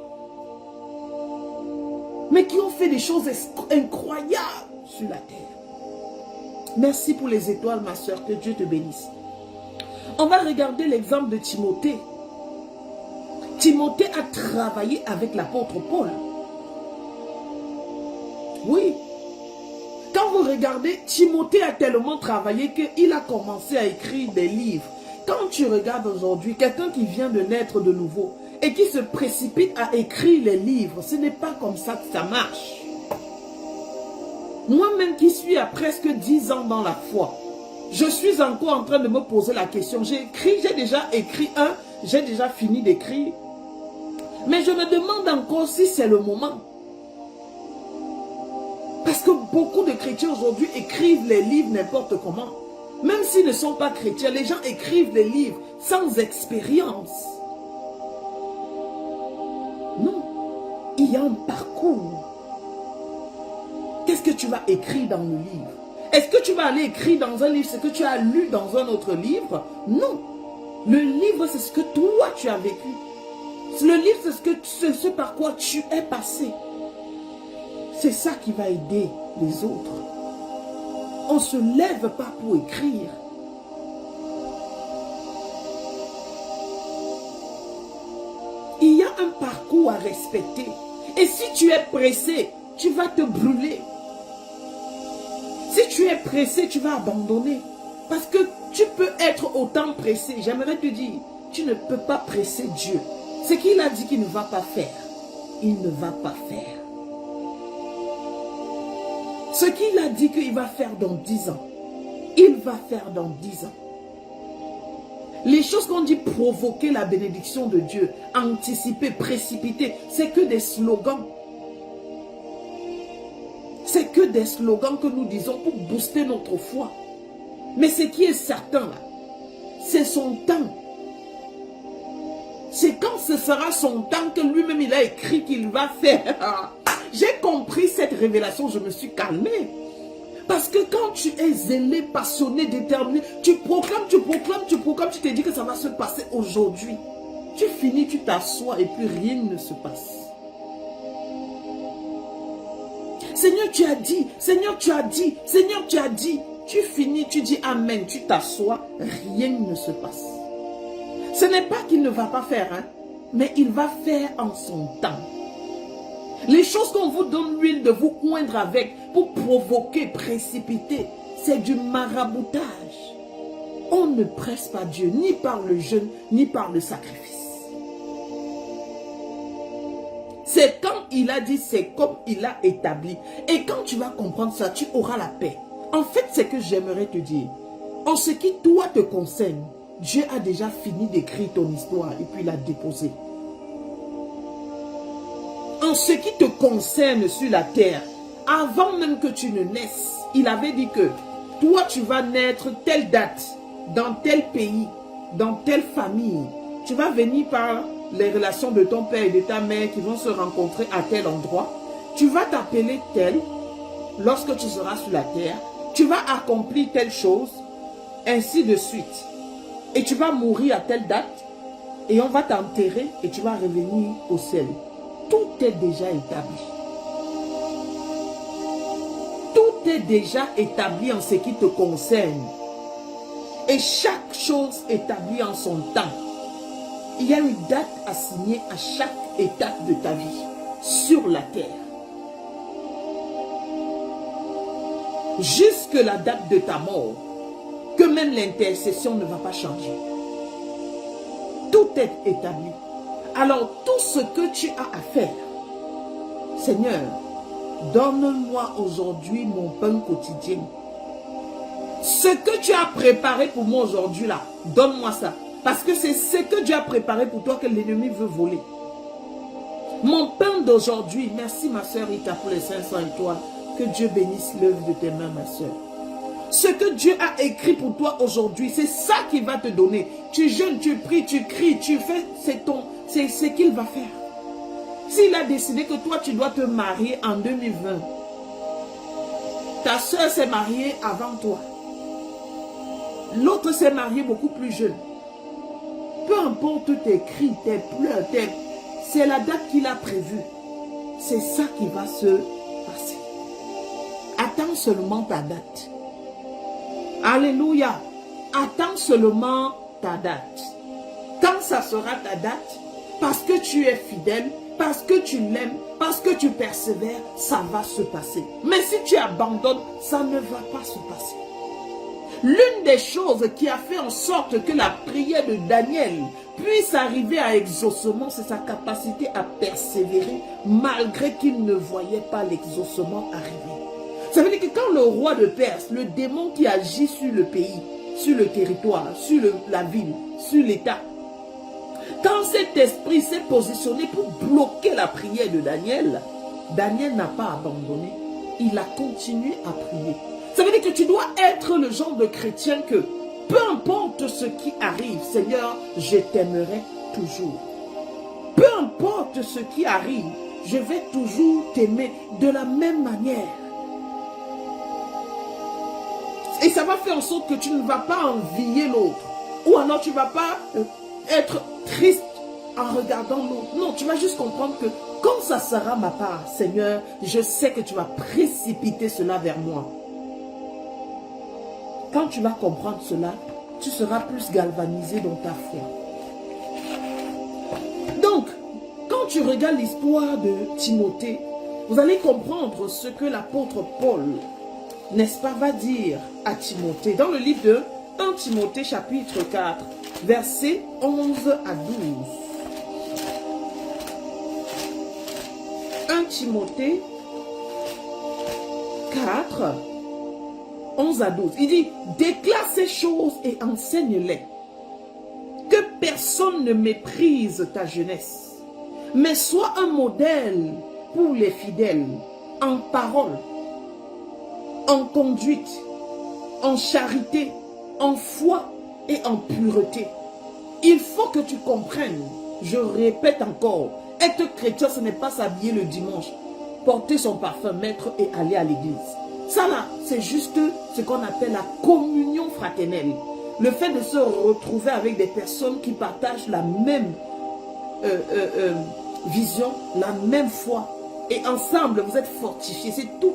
mais qui ont fait des choses incroyables sur la terre. Merci pour les étoiles, ma soeur. Que Dieu te bénisse. On va regarder l'exemple de Timothée. Timothée a travaillé avec l'apôtre Paul. Oui. Quand vous regardez, Timothée a tellement travaillé qu'il a commencé à écrire des livres. Quand tu regardes aujourd'hui, quelqu'un qui vient de naître de nouveau et qui se précipite à écrire les livres, ce n'est pas comme ça que ça marche. Moi-même qui suis à presque 10 ans dans la foi, Je suis encore en train de me poser la question. J'ai déjà écrit un, j'ai déjà fini d'écrire. Mais je me demande encore si c'est le moment. Parce que beaucoup de chrétiens aujourd'hui écrivent les livres n'importe comment. Même s'ils ne sont pas chrétiens, les gens écrivent des livres sans expérience. Non, il y a un parcours. Qu'est-ce que tu vas écrire dans le livre? Est-ce que tu vas aller écrire dans un livre ce que tu as lu dans un autre livre? Non. Le livre, c'est ce que toi, tu as vécu. Le livre, c'est ce par quoi tu es passé. C'est ça qui va aider les autres. On ne se lève pas pour écrire. Il y a un parcours à respecter. Et si tu es pressé, tu vas te brûler. Si tu es pressé, tu vas abandonner. Parce que tu peux être autant pressé. J'aimerais te dire, tu ne peux pas presser Dieu. Ce qu'il a dit qu'il ne va pas faire, il ne va pas faire. Ce qu'il a dit qu'il va faire dans 10 ans, il va faire dans 10 ans. Les choses qu'on dit provoquer la bénédiction de Dieu, anticiper, précipiter, c'est que des slogans. C'est que des slogans que nous disons pour booster notre foi. Mais ce qui est certain, là, c'est son temps. C'est quand ce sera son temps que lui-même il a écrit qu'il va faire. J'ai compris cette révélation, je me suis calmée. Parce que quand tu es zélé, passionné, déterminé, tu proclames, tu te dis que ça va se passer aujourd'hui. Tu finis, tu t'assois et puis rien ne se passe. Seigneur, tu as dit, Seigneur, tu as dit, Seigneur, tu as dit. Tu finis, tu dis Amen, tu t'assois, rien ne se passe. Ce n'est pas qu'il ne va pas faire, hein, mais il va faire en son temps. Les choses qu'on vous donne l'huile de vous oindre avec pour provoquer, précipiter, c'est du maraboutage. On ne presse pas Dieu, ni par le jeûne, ni par le sacrifice. C'est quand il a dit, c'est comme il a établi. Et quand tu vas comprendre ça, tu auras la paix. En fait, c'est que j'aimerais te dire, en ce qui toi te concerne, Dieu a déjà fini d'écrire ton histoire et puis l'a déposée. En ce qui te concerne sur la terre, avant même que tu ne naisses, il avait dit que toi tu vas naître telle date, dans tel pays, dans telle famille. Tu vas venir par les relations de ton père et de ta mère qui vont se rencontrer à tel endroit. Tu vas t'appeler tel lorsque tu seras sur la terre. Tu vas accomplir telle chose, ainsi de suite. Et tu vas mourir à telle date, et on va t'enterrer, et tu vas revenir au ciel. Tout est déjà établi. Tout est déjà établi en ce qui te concerne. Et chaque chose établie en son temps. Il y a une date assignée à chaque étape de ta vie sur la terre. Jusque la date de ta mort, que même l'intercession ne va pas changer. Tout est établi. Alors tout ce que tu as à faire, Seigneur, donne-moi aujourd'hui mon pain quotidien. Ce que tu as préparé pour moi aujourd'hui là, donne-moi ça. Parce que c'est ce que Dieu a préparé pour toi que l'ennemi veut voler. Mon pain d'aujourd'hui, merci ma soeur Rita pour les 500 étoiles. Que Dieu bénisse l'œuvre de tes mains, ma soeur. Ce que Dieu a écrit pour toi aujourd'hui, c'est ça qu'il va te donner. Tu jeûnes, tu pries, tu cries, tu fais, c'est ce qu'il va faire. S'il a décidé que toi, tu dois te marier en 2020, ta soeur s'est mariée avant toi. L'autre s'est mariée beaucoup plus jeune. Peu importe tes cris, tes pleurs, c'est la date qu'il a prévue. C'est ça qui va se passer. Attends seulement ta date. Alléluia. Attends seulement ta date. Quand ça sera ta date, parce que tu es fidèle, parce que tu l'aimes, parce que tu persévères, ça va se passer. Mais si tu abandonnes, ça ne va pas se passer. L'une des choses qui a fait en sorte que la prière de Daniel puisse arriver à exaucement, c'est sa capacité à persévérer malgré qu'il ne voyait pas l'exaucement arriver. Ça veut dire que quand le roi de Perse, le démon qui agit sur le pays, sur le territoire, sur la ville, sur l'État, quand cet esprit s'est positionné pour bloquer la prière de Daniel, Daniel n'a pas abandonné. Il a continué à prier. Ça veut dire que tu dois être le genre de chrétien que, peu importe ce qui arrive, Seigneur, je t'aimerai toujours. Peu importe ce qui arrive, je vais toujours t'aimer de la même manière. Et ça va faire en sorte que tu ne vas pas envier l'autre. Ou alors tu ne vas pas être triste en regardant l'autre. Non, tu vas juste comprendre que quand ça sera ma part, Seigneur, je sais que tu vas précipiter cela vers moi. Quand tu vas comprendre cela, tu seras plus galvanisé dans ta foi. Donc, quand tu regardes l'histoire de Timothée, vous allez comprendre ce que l'apôtre Paul, n'est-ce pas, va dire à Timothée. Dans le livre de 1 Timothée chapitre 4, versets 11 à 12. 1 Timothée 4, 11 à 12. Il dit, déclare ces choses et enseigne-les. Que personne ne méprise ta jeunesse, mais sois un modèle pour les fidèles, en parole, en conduite, en charité, en foi et en pureté. Il faut que tu comprennes, je répète encore, être chrétien, ce n'est pas s'habiller le dimanche, porter son parfum, mettre et aller à l'église. Ça là, c'est juste ce qu'on appelle la communion fraternelle. Le fait de se retrouver avec des personnes qui partagent la même vision, la même foi. Et ensemble, vous êtes fortifiés, c'est tout.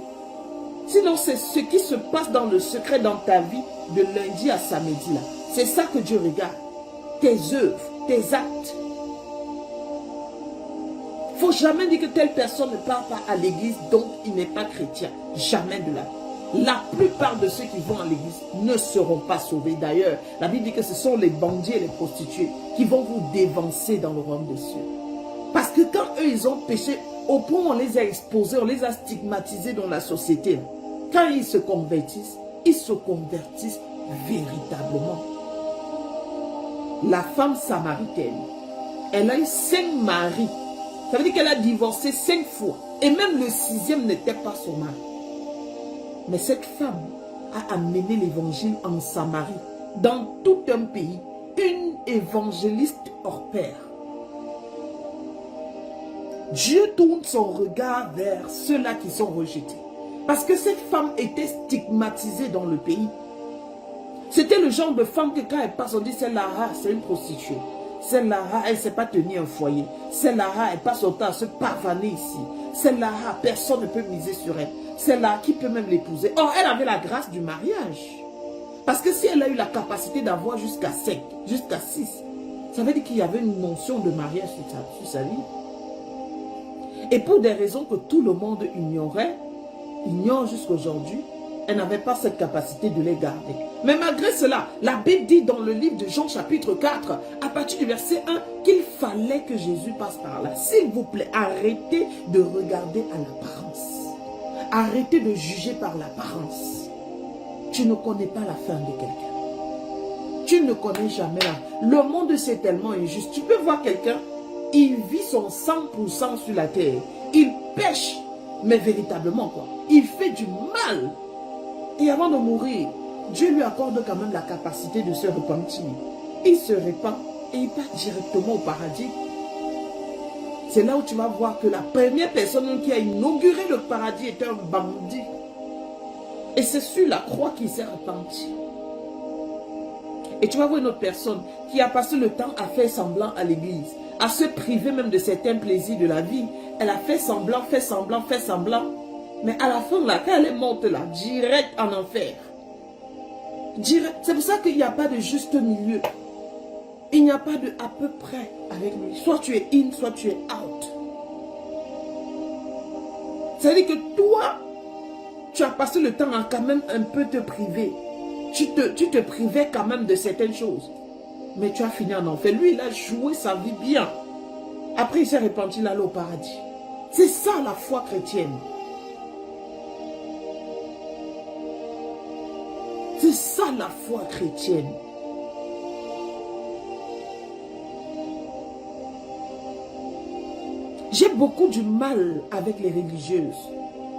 Sinon, c'est ce qui se passe dans le secret dans ta vie de lundi à samedi là. C'est ça que Dieu regarde. Tes œuvres, tes actes. Il ne faut jamais dire que telle personne ne part pas à l'église, donc il n'est pas chrétien. Jamais de la vie. La plupart de ceux qui vont à l'église ne seront pas sauvés. D'ailleurs, la Bible dit que ce sont les bandits et les prostituées qui vont vous dévancer dans le royaume des cieux. Parce que quand eux, ils ont péché, au point où on les a exposés, on les a stigmatisés dans la société. Quand ils se convertissent véritablement. La femme samaritaine, elle a eu 5 maris. Ça veut dire qu'elle a divorcé 5 fois. Et même le 6e n'était pas son mari. Mais cette femme a amené l'évangile en Samarie, dans tout un pays. Une évangéliste hors pair. Dieu tourne son regard vers ceux-là qui sont rejetés. Parce que cette femme était stigmatisée dans le pays. C'était le genre de femme que quand elle passe, on dit celle-là, c'est une prostituée. Celle-là, elle ne sait pas tenir un foyer. Celle-là, elle passe son temps à se pavaner ici. Celle-là, personne ne peut miser sur elle. Celle-là, qui peut même l'épouser. Or, elle avait la grâce du mariage. Parce que si elle a eu la capacité d'avoir jusqu'à 5, jusqu'à 6, ça veut dire qu'il y avait une notion de mariage sur sa vie. Et pour des raisons que tout le monde ignore jusqu'à aujourd'hui, elle n'avait pas cette capacité de les garder. Mais malgré cela, la Bible dit dans le livre de Jean chapitre 4, à partir du verset 1, qu'il fallait que Jésus passe par là. S'il vous plaît, arrêtez de regarder à l'apparence. Arrêtez de juger par l'apparence. Tu ne connais pas la fin de quelqu'un. Tu ne connais jamais la... Le monde, c'est tellement injuste. Tu peux voir quelqu'un, il vit son 100% sur la terre. Il pêche, mais véritablement quoi. Il fait du mal. Et avant de mourir, Dieu lui accorde quand même la capacité de se repentir. Il se repent et il part directement au paradis. C'est là où tu vas voir que la première personne qui a inauguré le paradis est un bandit. Et c'est sur la croix qu'il s'est repenti. Et tu vas voir une autre personne qui a passé le temps à faire semblant à l'église, à se priver même de certains plaisirs de la vie. Elle a fait semblant, fait semblant, fait semblant. Mais à la fin, là, quand elle est morte là, direct en enfer. C'est pour ça qu'il n'y a pas de juste milieu. Il n'y a pas de à peu près avec lui. Soit tu es in, soit tu es out. C'est-à-dire que toi, tu as passé le temps à quand même un peu te priver. Tu te privais quand même de certaines choses. Mais tu as fini en enfer. Lui, il a joué sa vie bien. Après, il s'est repenti, il allait au paradis. C'est ça la foi chrétienne. C'est ça la foi chrétienne. J'ai beaucoup du mal avec les religieuses.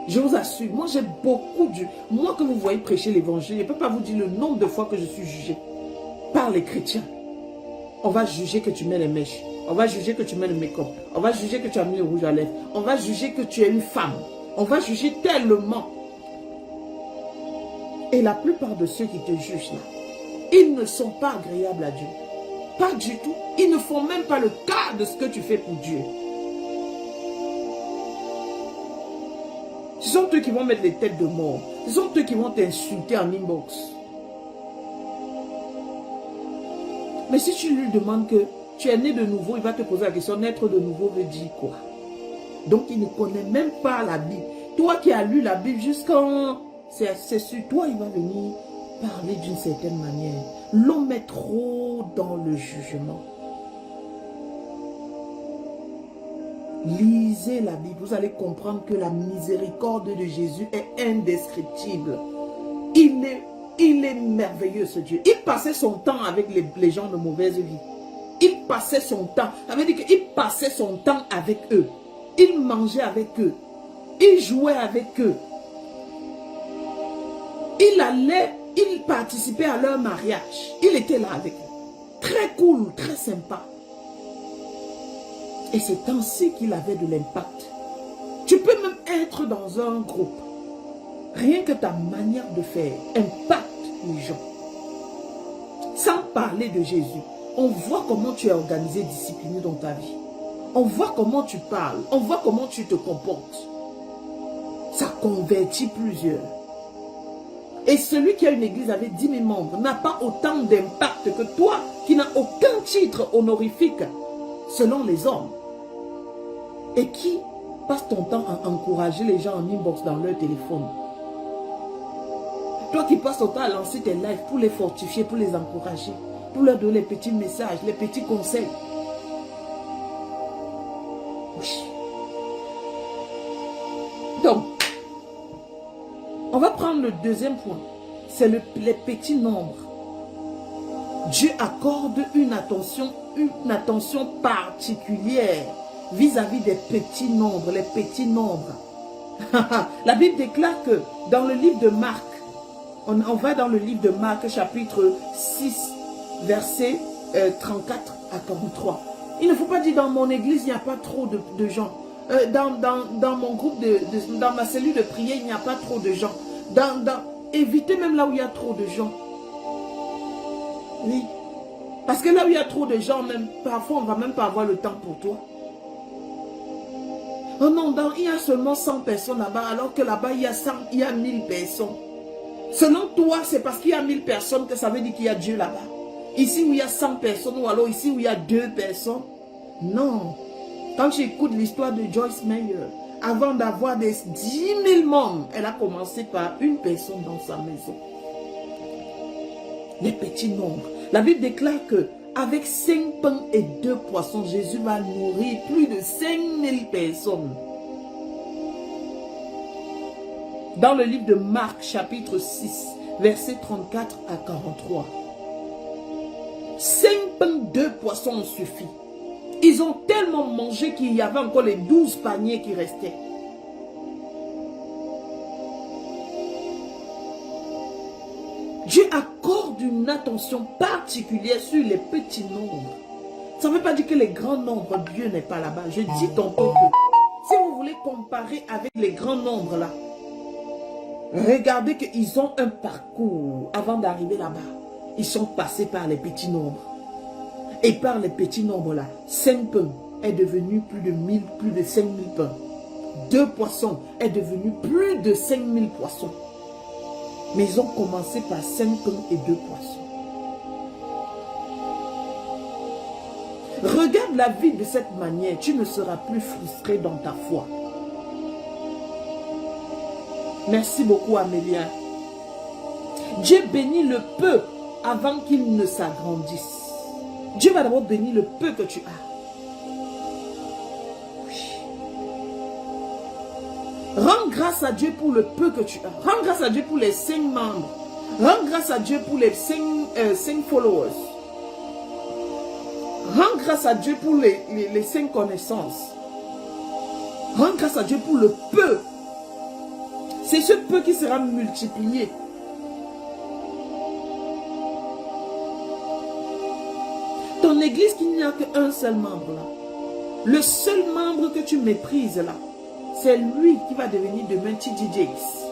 Je vous assure, moi j'ai beaucoup du... Moi que vous voyez prêcher l'évangile, je ne peux pas vous dire le nombre de fois que je suis jugée par les chrétiens. On va juger que tu mets les mèches. On va juger que tu mets le make-up. On va juger que tu as mis le rouge à lèvres. On va juger que tu es une femme. On va juger tellement. Et la plupart de ceux qui te jugent là, ils ne sont pas agréables à Dieu. Pas du tout. Ils ne font même pas le cas de ce que tu fais pour Dieu. Ce sont eux qui vont mettre les têtes de mort. Ce sont eux qui vont t'insulter en inbox. Mais si tu lui demandes que tu es né de nouveau, il va te poser la question, naître de nouveau veut dire quoi? Donc il ne connaît même pas la Bible. Toi qui as lu la Bible jusqu'en... C'est sur toi il va venir parler d'une certaine manière. L'homme est trop dans le jugement. Lisez la Bible, vous allez comprendre que la miséricorde de Jésus est indescriptible. Il est merveilleux ce Dieu. Il passait son temps avec les gens de mauvaise vie. Il passait son temps. Ça veut dire qu'il passait son temps avec eux. Il mangeait avec eux. Il jouait avec eux. Il participait à leur mariage. Il était là avec eux. Très cool, très sympa. Et c'est ainsi qu'il avait de l'impact. Tu peux même être dans un groupe. Rien que ta manière de faire impacte les gens. Sans parler de Jésus, on voit comment tu es organisé, discipliné dans ta vie. On voit comment tu parles. On voit comment tu te comportes. Ça convertit plusieurs. Et celui qui a une église avec 10 000 membres n'a pas autant d'impact que toi qui n'as aucun titre honorifique selon les hommes. Et qui passe ton temps à encourager les gens en inbox dans leur téléphone. Toi qui passes ton temps à lancer tes lives pour les fortifier, pour les encourager, pour leur donner les petits messages, les petits conseils. Oui. Donc, on va prendre le deuxième point. C'est les petits nombres. Dieu accorde une attention particulière vis-à-vis des petits nombres, les petits nombres. La Bible déclare que dans le livre de Marc, on va dans le livre de Marc, chapitre 6, verset 34 à 43. Il ne faut pas dire dans mon église, il n'y a pas trop de gens. Dans mon groupe, dans ma cellule de prière, il n'y a pas trop de gens. Évitez même là où il y a trop de gens. Oui. Parce que là où il y a trop de gens, même, parfois on ne va même pas avoir le temps pour toi. Oh non, il y a seulement 100 personnes là-bas, alors que là-bas il y a 1000 personnes. Selon toi, c'est parce qu'il y a 1000 personnes que ça veut dire qu'il y a Dieu là-bas. Ici où il y a 100 personnes, ou alors ici où il y a 2 personnes. Non. Quand tu écoutes l'histoire de Joyce Meyer, avant d'avoir des 10 000 membres, elle a commencé par une personne dans sa maison. Les petits nombres. La Bible déclare que avec 5 pains et 2 poissons, Jésus va nourrir plus de 5000 personnes. Dans le livre de Marc, chapitre 6, versets 34 à 43. 5 pains, 2 poissons ont suffi. Ils ont tellement mangé qu'il y avait encore les 12 paniers qui restaient. Dieu accorde une attention particulière sur les petits nombres. Ça ne veut pas dire que les grands nombres, Dieu n'est pas là-bas. Je dis tantôt que si vous voulez comparer avec les grands nombres là, regardez qu'ils ont un parcours avant d'arriver là-bas. Ils sont passés par les petits nombres. Et par les petits nombres là, 5 pains est devenu plus de 5000 pains. 2 poissons est devenu plus de 5000 poissons. Mais ils ont commencé par 5 pains et 2 poissons. Regarde la vie de cette manière, tu ne seras plus frustré dans ta foi. Merci beaucoup Amélia. Dieu bénit le peu avant qu'il ne s'agrandisse. Dieu va d'abord bénir le peu que tu as. Oui. Rends grâce à Dieu pour le peu que tu as. Rends grâce à Dieu pour les 5 membres. Rends grâce à Dieu pour les 5 followers. Rends grâce à Dieu pour les 5 connaissances. Rends grâce à Dieu pour le peu. C'est ce peu qui sera multiplié. Ton église, qu'il n'y a qu'un seul membre là. Le seul membre que tu méprises là, c'est lui qui va devenir demain TD Jakes.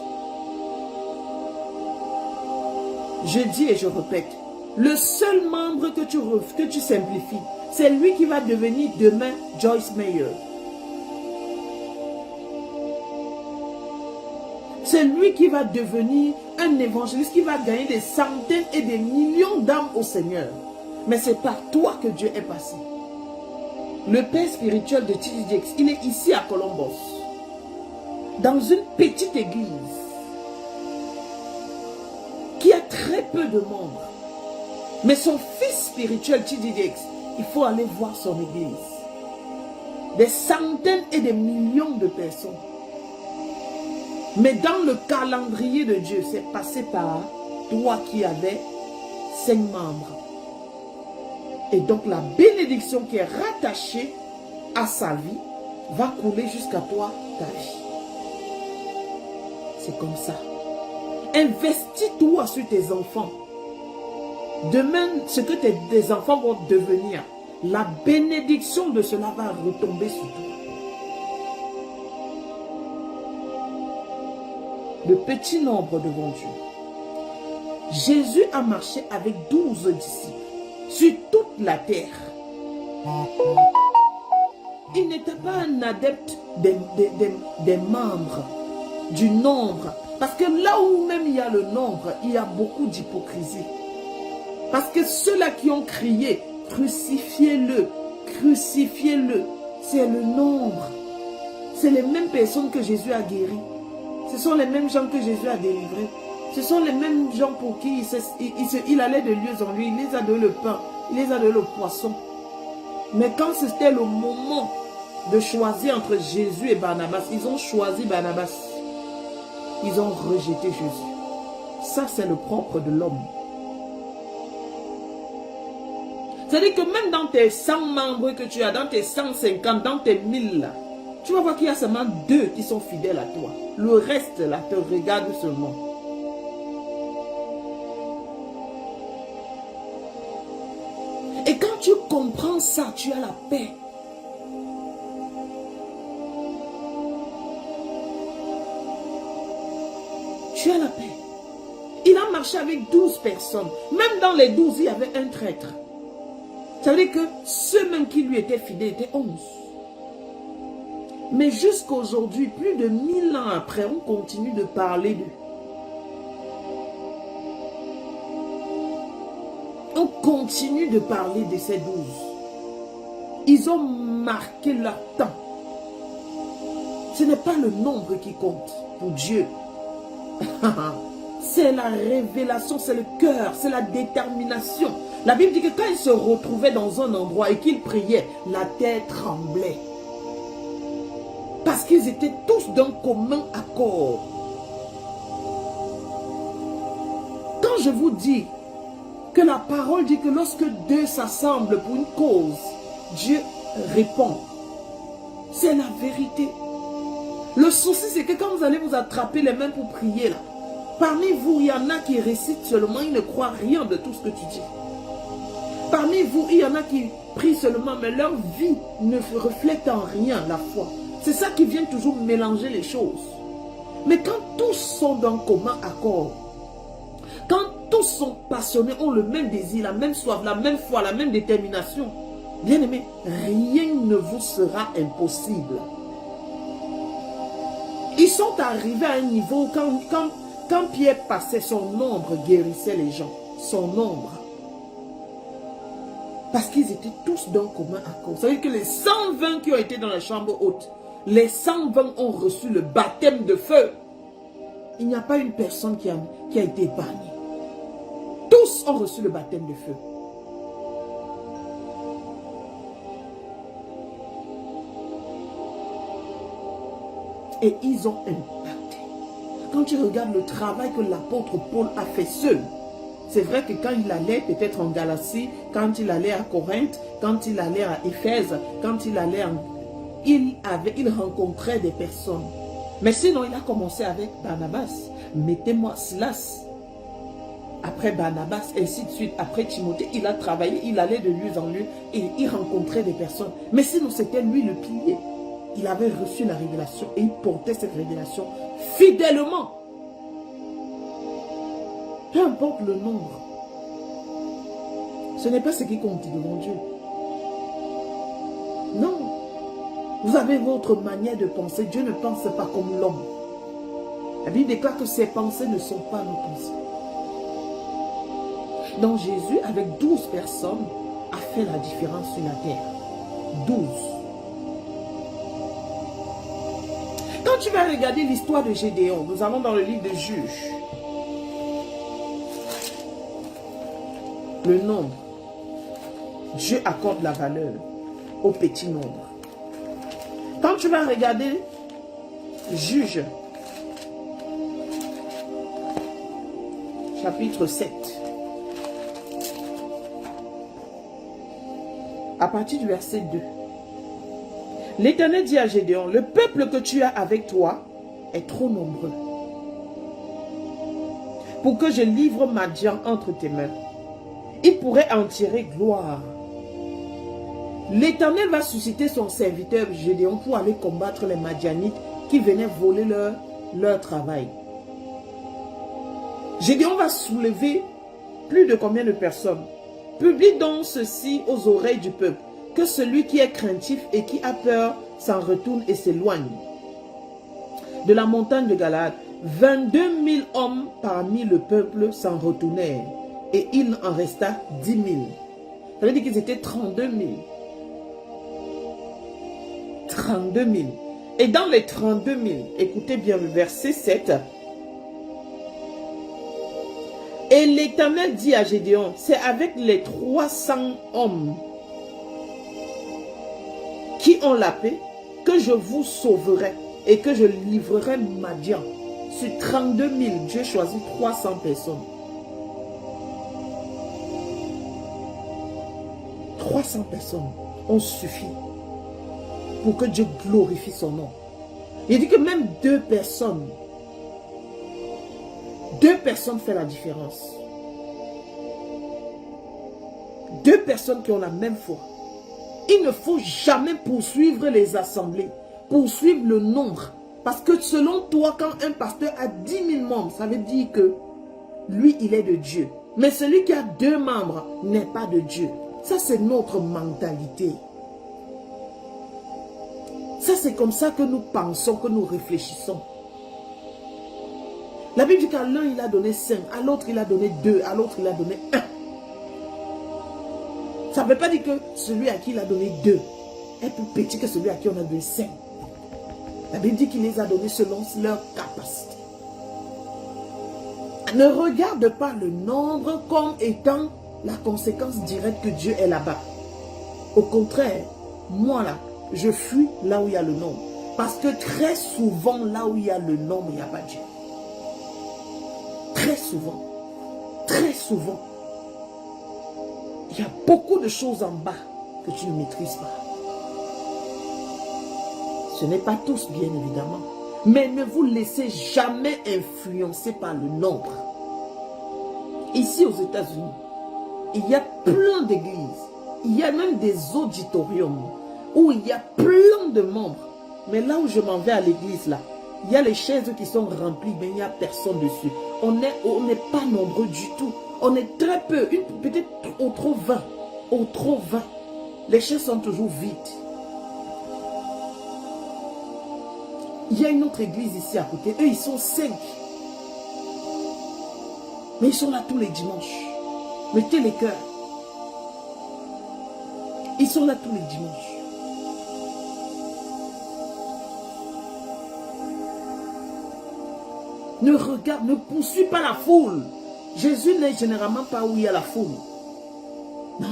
Je dis et je répète, le seul membre que tu simplifies, c'est lui qui va devenir demain Joyce Meyer. C'est lui qui va devenir un évangéliste qui va gagner des centaines et des millions d'âmes au Seigneur. Mais c'est par toi que Dieu est passé. Le père spirituel de TD Jakes, il est ici à Columbus, dans une petite église qui a très peu de membres. Mais son fils spirituel, TD Jakes, il faut aller voir son église. Des centaines et des millions de personnes. Mais dans le calendrier de Dieu, c'est passé par toi qui avais 5 membres. Et donc la bénédiction qui est rattachée à sa vie va couler jusqu'à toi, ta vie. C'est comme ça. Investis-toi sur tes enfants. Demain, ce que tes enfants vont devenir, la bénédiction de cela va retomber sur toi. Le petit nombre devant Dieu. Jésus a marché avec 12 disciples sur toute la terre. Il n'était pas un adepte des membres, du nombre. Parce que là où même il y a le nombre, il y a beaucoup d'hypocrisie. Parce que ceux-là qui ont crié, crucifiez-le, crucifiez-le, c'est le nombre. C'est les mêmes personnes que Jésus a guéries. Ce sont les mêmes gens que Jésus a délivrés. Ce sont les mêmes gens pour qui il allait de lieu en lieu. Il les a donné le pain, il les a donné le poisson. Mais quand c'était le moment de choisir entre Jésus et Barnabas, ils ont choisi Barnabas. Ils ont rejeté Jésus. Ça, c'est le propre de l'homme. C'est-à-dire que même dans tes 100 membres que tu as, dans tes 150, dans tes 1000 là, tu vas voir qu'il y a seulement 2 qui sont fidèles à toi. Le reste là te regarde seulement. Et quand tu comprends ça, tu as la paix. Tu as la paix. Il a marché avec 12 personnes. Même dans les 12, il y avait un traître. Ça veut dire que ceux même qui lui étaient fidèles étaient 11. Mais jusqu'à aujourd'hui, plus de 1000 ans après, on continue de parler d'eux. On continue de parler de ces 12. Ils ont marqué leur temps. Ce n'est pas le nombre qui compte pour Dieu. C'est la révélation, c'est le cœur, c'est la détermination. La Bible dit que quand ils se retrouvaient dans un endroit et qu'ils priaient, la terre tremblait. Parce qu'ils étaient tous d'un commun accord. Quand je vous dis que la parole dit que lorsque deux s'assemblent pour une cause, Dieu répond. C'est la vérité. Le souci, c'est que quand vous allez vous attraper les mains pour prier, là, parmi vous, il y en a qui récitent seulement, ils ne croient rien de tout ce que tu dis. Parmi vous, il y en a qui prient seulement, mais leur vie ne reflète en rien la foi. C'est ça qui vient toujours mélanger les choses. Mais quand tous sont d'un commun accord, quand tous sont passionnés, ont le même désir, la même soif, la même foi, la même détermination, bien aimé, rien ne vous sera impossible. Ils sont arrivés à un niveau où quand Pierre passait, son ombre guérissait les gens. Son ombre. Parce qu'ils étaient tous d'un commun accord. Ça veut dire que les 120 qui ont été dans la chambre haute, les 120 ont reçu le baptême de feu. Il n'y a pas une personne qui a été épargnée. Tous ont reçu le baptême de feu. Et ils ont impacté. quand tu regardes le travail que l'apôtre Paul a fait seul, c'est vrai que quand il allait peut-être en Galatie, quand il allait à Corinthe, quand il allait à Éphèse, quand il allait il rencontrait des personnes. Mais sinon, il a commencé avec Barnabas. Mettez-moi Silas. Après Barnabas, ainsi de suite. Après Timothée, il a travaillé, il allait de lieu en lieu et il rencontrait des personnes. Mais sinon, c'était lui le pilier. Il avait reçu la révélation et il portait cette révélation fidèlement. Peu importe le nombre. Ce n'est pas ce qui compte devant Dieu. Non. Vous avez votre manière de penser. Dieu ne pense pas comme l'homme. La Bible déclare que ses pensées ne sont pas nos pensées. Donc Jésus, avec 12 personnes, a fait la différence sur la terre. 12. Quand tu vas regarder l'histoire de Gédéon, nous allons dans le livre de Juges. Le nombre. Dieu accorde la valeur au petit nombre. Quand tu vas regarder Juges, chapitre 7, à partir du verset 2. L'Éternel dit à Gédéon, le peuple que tu as avec toi est trop nombreux pour que je livre Madian entre tes mains. Il pourrait en tirer gloire. L'Éternel va susciter son serviteur Gédéon pour aller combattre les Madianites qui venaient voler leur travail. Gédéon va soulever plus de combien de personnes? Publie donc ceci aux oreilles du peuple, que celui qui est craintif et qui a peur s'en retourne et s'éloigne. De la montagne de Galaad, 22 000 hommes parmi le peuple s'en retournèrent, et il en resta 10 000. Ça veut dire qu'ils étaient 32 000. 32 000. Et dans les 32 000, écoutez bien le verset 7. Et l'Éternel dit à Gédéon, c'est avec les 300 hommes qui ont la paix que je vous sauverai et que je livrerai Madian. Sur 32 000, Dieu choisit 300 personnes. 300 personnes ont suffi pour que Dieu glorifie son nom. Il dit que même 2 personnes font la différence. 2 personnes qui ont la même foi. Il ne faut jamais poursuivre les assemblées, poursuivre le nombre. Parce que selon toi, quand un pasteur a 10 000 membres, ça veut dire que lui, il est de Dieu. Mais celui qui a 2 membres n'est pas de Dieu. Ça, c'est notre mentalité. Ça, c'est comme ça que nous pensons, que nous réfléchissons. La Bible dit qu'à l'un, il a donné 5, à l'autre, il a donné 2, à l'autre, il a donné 1. Ça ne veut pas dire que celui à qui il a donné 2 est plus petit que celui à qui on a donné 5. La Bible dit qu'il les a donnés selon leur capacité. Ne regarde pas le nombre comme étant la conséquence directe que Dieu est là-bas. Au contraire, moi là, je fuis là où il y a le nombre. Parce que très souvent, là où il y a le nombre, il n'y a pas Dieu. Très souvent. Très souvent. Il y a beaucoup de choses en bas que tu ne maîtrises pas. Ce n'est pas tous, bien évidemment. Mais ne vous laissez jamais influencer par le nombre. Ici aux États-Unis, il y a plein d'églises. Il y a même des auditoriums où il y a plein de membres. Mais là où je m'en vais à l'église, là, il y a les chaises qui sont remplies, mais il n'y a personne dessus. On n'est pas nombreux du tout. On est très peu, peut-être au trop 20. Au trop 20. Les chaises sont toujours vides. Il y a une autre église ici à côté. Eux, ils sont 5. Mais ils sont là tous les dimanches. Mettez les cœurs. Ils sont là tous les dimanches. Ne poursuis pas la foule. Jésus n'est généralement pas où il y a la foule. Non.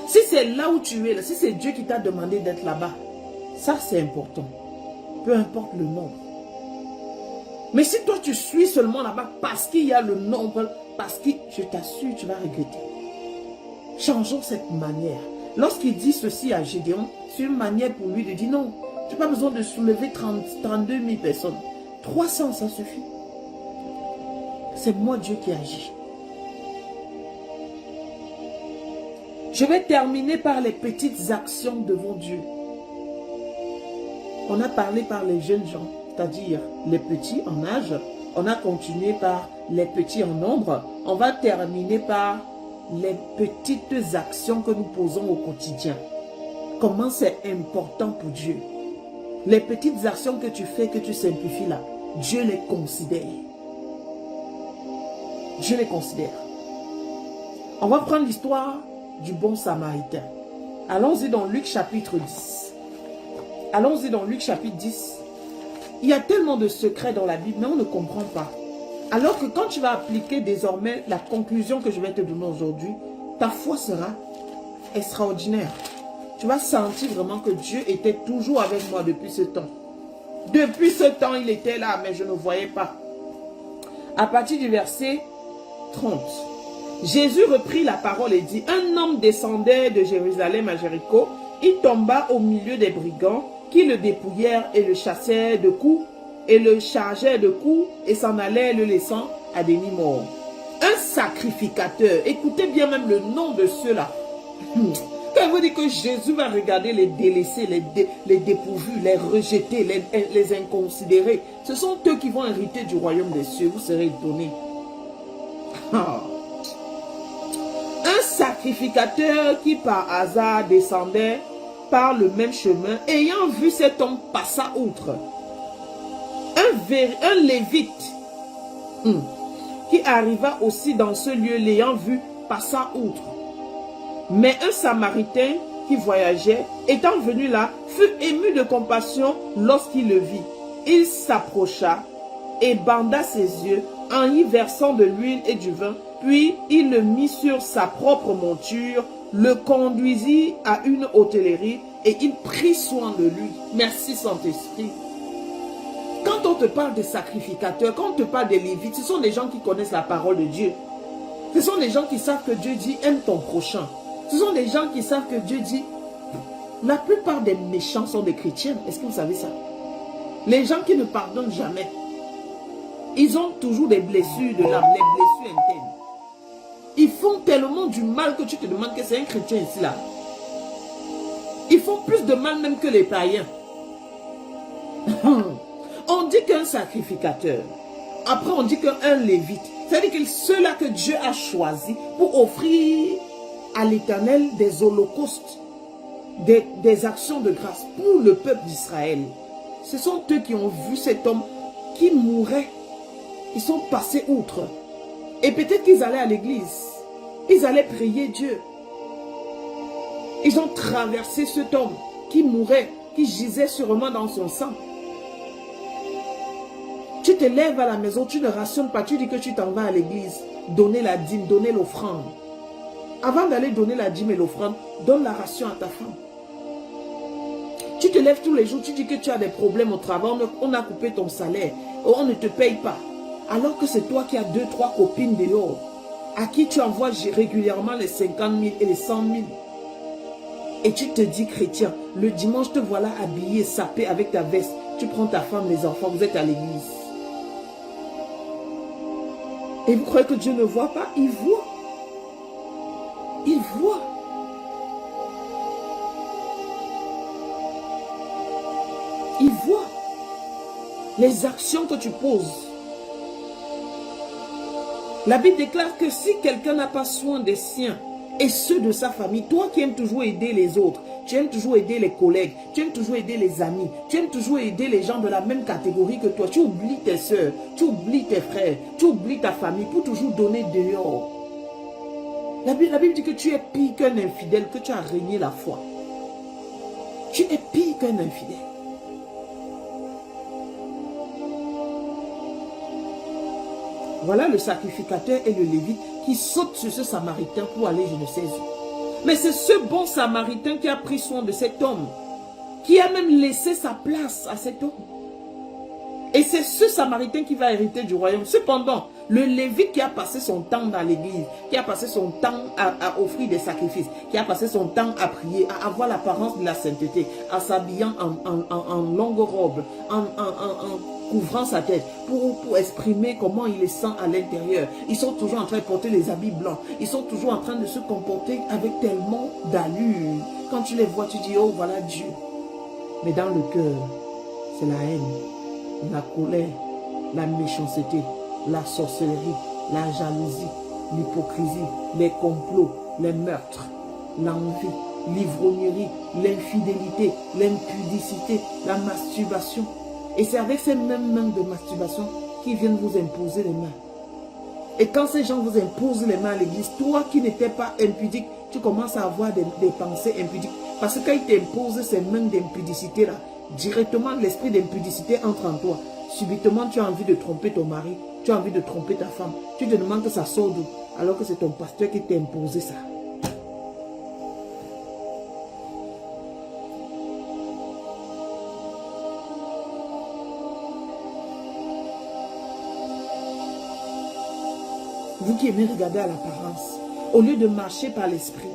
Si c'est là où tu es, si c'est Dieu qui t'a demandé d'être là-bas, ça c'est important. peu importe le nombre. Mais si toi tu suis seulement là-bas parce qu'il y a le nombre, parce que je t'assure, tu vas regretter. Changeons cette manière. Lorsqu'il dit ceci à Gédéon, c'est une manière pour lui de dire non, tu n'as pas besoin de soulever 32 000 personnes. 300, ça suffit. C'est moi Dieu qui agit. Je vais terminer par les petites actions devant Dieu. On a parlé par les jeunes gens, c'est-à-dire les petits en âge. On a continué par les petits en nombre. On va terminer par les petites actions que nous posons au quotidien. Comment c'est important pour Dieu. Les petites actions que tu fais, que tu simplifies là, Dieu les considère. Dieu les considère. On va prendre l'histoire du bon samaritain. Allons-y dans Luc chapitre 10. Allons-y dans Luc chapitre 10. Il y a tellement de secrets dans la Bible, mais on ne comprend pas. Alors que quand tu vas appliquer désormais la conclusion que je vais te donner aujourd'hui, ta foi sera extraordinaire. Tu vas sentir vraiment que Dieu était toujours avec moi depuis ce temps. Depuis ce temps, il était là, mais je ne voyais pas. À partir du verset 30. Jésus reprit la parole et dit, un homme descendait de Jérusalem à Jéricho, il tomba au milieu des brigands qui le dépouillèrent et le chassèrent de coups et le chargeèrent de coups et s'en allaient le laissant à demi-mort. Un sacrificateur, écoutez bien même le nom de ceux-là. Quand vous dites que Jésus va regarder les délaissés, les dépourvus, les rejetés, les inconsidérés, ce sont eux qui vont hériter du royaume des cieux, vous serez étonnés. Un sacrificateur qui par hasard descendait par le même chemin, ayant vu cet homme passa outre. Un lévite qui arriva aussi dans ce lieu, l'ayant vu, passa outre. Mais un samaritain qui voyageait, étant venu là, fut ému de compassion lorsqu'il le vit. Il s'approcha et banda ses yeux en y versant de l'huile et du vin, puis il le mit sur sa propre monture, le conduisit à une hôtellerie et il prit soin de lui. Merci Saint-Esprit. Quand on te parle de sacrificateurs, quand on te parle des Lévites, ce sont des gens qui connaissent la parole de Dieu. Ce sont des gens qui savent que Dieu dit aime ton prochain. Ce sont des gens qui savent que Dieu dit, la plupart des méchants sont des chrétiens. Est-ce que vous savez ça? Les gens qui ne pardonnent jamais, ils ont toujours des blessures de l'âme, des blessures internes. Ils font tellement du mal que tu te demandes que c'est un chrétien ici là. Ils font plus de mal même que les païens. On dit qu'un sacrificateur, après on dit qu'un lévite, c'est-à-dire que ceux-là que Dieu a choisis pour offrir à l'Éternel des holocaustes, des actions de grâce pour le peuple d'Israël. Ce sont eux qui ont vu cet homme qui mourait. Ils sont passés outre. Et peut-être qu'ils allaient à l'église. Ils allaient prier Dieu. Ils ont traversé cet homme qui mourait, qui gisait sûrement dans son sang. Tu te lèves à la maison, tu ne rationnes pas, tu dis que tu t'en vas à l'église, donner la dîme, donner l'offrande. Avant d'aller donner la dîme et l'offrande, donne la ration à ta femme. Tu te lèves tous les jours, tu dis que tu as des problèmes au travail, on a coupé ton salaire, on ne te paye pas. Alors que c'est toi qui as 2-3 copines dehors, à qui tu envoies régulièrement les 50 000 et les 100 000. Et tu te dis chrétien, le dimanche te voilà habillé, sapé avec ta veste, tu prends ta femme, les enfants, vous êtes à l'église. Et vous croyez que Dieu ne voit pas? Il voit. Il voit. Il voit les actions que tu poses. La Bible déclare que si quelqu'un n'a pas soin des siens et ceux de sa famille, toi qui aimes toujours aider les autres, tu aimes toujours aider les collègues, tu aimes toujours aider les amis, tu aimes toujours aider les gens de la même catégorie que toi, tu oublies tes soeurs, tu oublies tes frères, tu oublies ta famille pour toujours donner dehors. La Bible dit que tu es pire qu'un infidèle, que tu as régné la foi. Tu es pire qu'un infidèle. Voilà le sacrificateur et le lévite qui sautent sur ce samaritain pour aller je ne sais où. Mais c'est ce bon samaritain qui a pris soin de cet homme. qui a même laissé sa place à cet homme. Et c'est ce Samaritain qui va hériter du royaume. Cependant, le Lévite qui a passé son temps dans l'église, qui a passé son temps à offrir des sacrifices, qui a passé son temps à prier, à avoir l'apparence de la sainteté, en s'habillant en longue robe, en couvrant sa tête, pour exprimer comment il est sent à l'intérieur. Ils sont toujours en train de porter les habits blancs. Ils sont toujours en train de se comporter avec tellement d'allure. Quand tu les vois, tu dis, oh voilà Dieu. Mais dans le cœur, c'est la haine, la colère, la méchanceté, la sorcellerie, la jalousie, l'hypocrisie, les complots, les meurtres, l'envie, l'ivrognerie, l'infidélité, l'impudicité, la masturbation. Et c'est avec ces mêmes mains de masturbation qu'ils viennent vous imposer les mains. Et quand ces gens vous imposent les mains à l'église, toi qui n'étais pas impudique, tu commences à avoir des pensées impudiques. Parce que quand ils t'imposent ces mains d'impudicité là, directement l'esprit d'impudicité entre en toi. Subitement, tu as envie de tromper ton mari, tu as envie de tromper ta femme. Tu te demandes que ça sort d'où, alors que c'est ton pasteur qui t'a imposé ça. Vous qui aimez regarder à l'apparence, au lieu de marcher par l'esprit,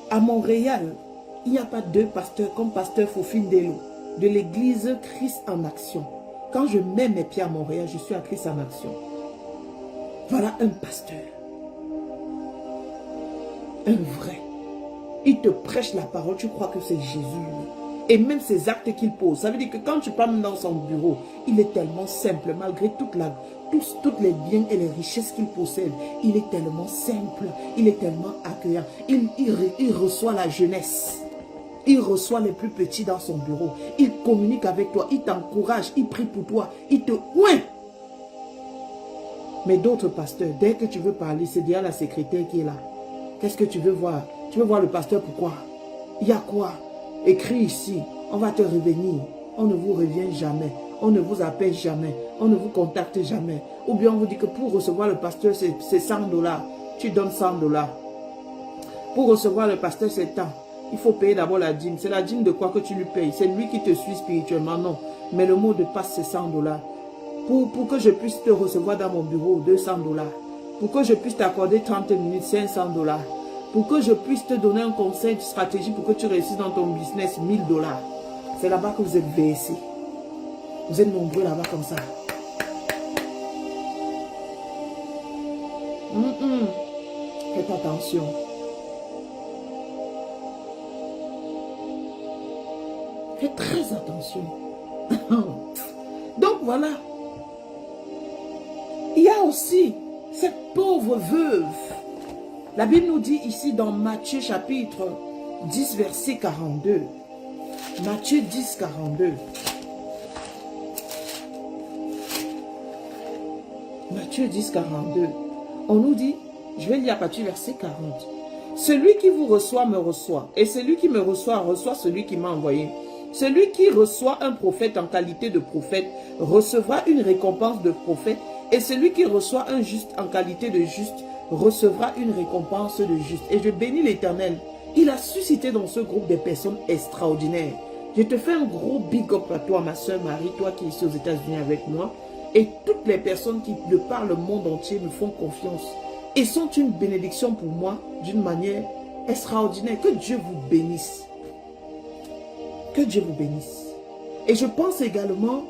à Montréal, il n'y a pas deux pasteurs comme pasteur Fofine Delo, de l'église Christ en action. Quand je mets mes pieds à Montréal, je suis à Christ en action. Voilà un pasteur. Un vrai. Il te prêche la parole, tu crois que c'est Jésus. Et même ces actes qu'il pose, ça veut dire que quand tu parles dans son bureau, il est tellement simple, malgré toutes les biens et les richesses qu'il possède. Il est tellement simple, il est tellement accueillant. Il reçoit la jeunesse. Il reçoit les plus petits dans son bureau. Il communique avec toi, il t'encourage, il prie pour toi, il te... Ouais. Mais d'autres pasteurs, dès que tu veux parler, c'est déjà la secrétaire qui est là. Qu'est-ce que tu veux voir? Tu veux voir le pasteur pourquoi? Il y a quoi? Écris ici, on va te revenir. On ne vous revient jamais. On ne vous appelle jamais. On ne vous contacte jamais. Ou bien on vous dit que pour recevoir le pasteur, c'est 100 $. Tu donnes 100 $. Pour recevoir le pasteur, c'est tant. Il faut payer d'abord la dîme. C'est la dîme de quoi que tu lui payes? C'est lui qui te suit spirituellement, non. Mais le mot de passe, c'est 100 $. Pour que je puisse te recevoir dans mon bureau, 200 $. Pour que je puisse t'accorder 30 minutes, 500 $. Pour que je puisse te donner un conseil de stratégie pour que tu réussisses dans ton business, 1000 $. C'est là-bas que vous êtes versés. Vous êtes nombreux là-bas comme ça. Faites attention. Faites très attention. Donc voilà. Il y a aussi cette pauvre veuve. La Bible nous dit ici dans Matthieu chapitre 10 verset 42. Matthieu 10, 42. Matthieu 10, 42. On nous dit, je vais lire à partir du verset 40. Celui qui vous reçoit me reçoit, et celui qui me reçoit reçoit celui qui m'a envoyé. Celui qui reçoit un prophète en qualité de prophète recevra une récompense de prophète, et celui qui reçoit un juste en qualité de juste recevra une récompense de juste. Et je bénis l'Éternel. Il a suscité dans ce groupe des personnes extraordinaires. Je te fais un gros big up à toi, ma soeur Marie, toi qui es ici aux États-Unis avec moi. Et toutes les personnes qui, de par le monde entier, me font confiance. Et sont une bénédiction pour moi d'une manière extraordinaire. Que Dieu vous bénisse. Que Dieu vous bénisse. Et je pense également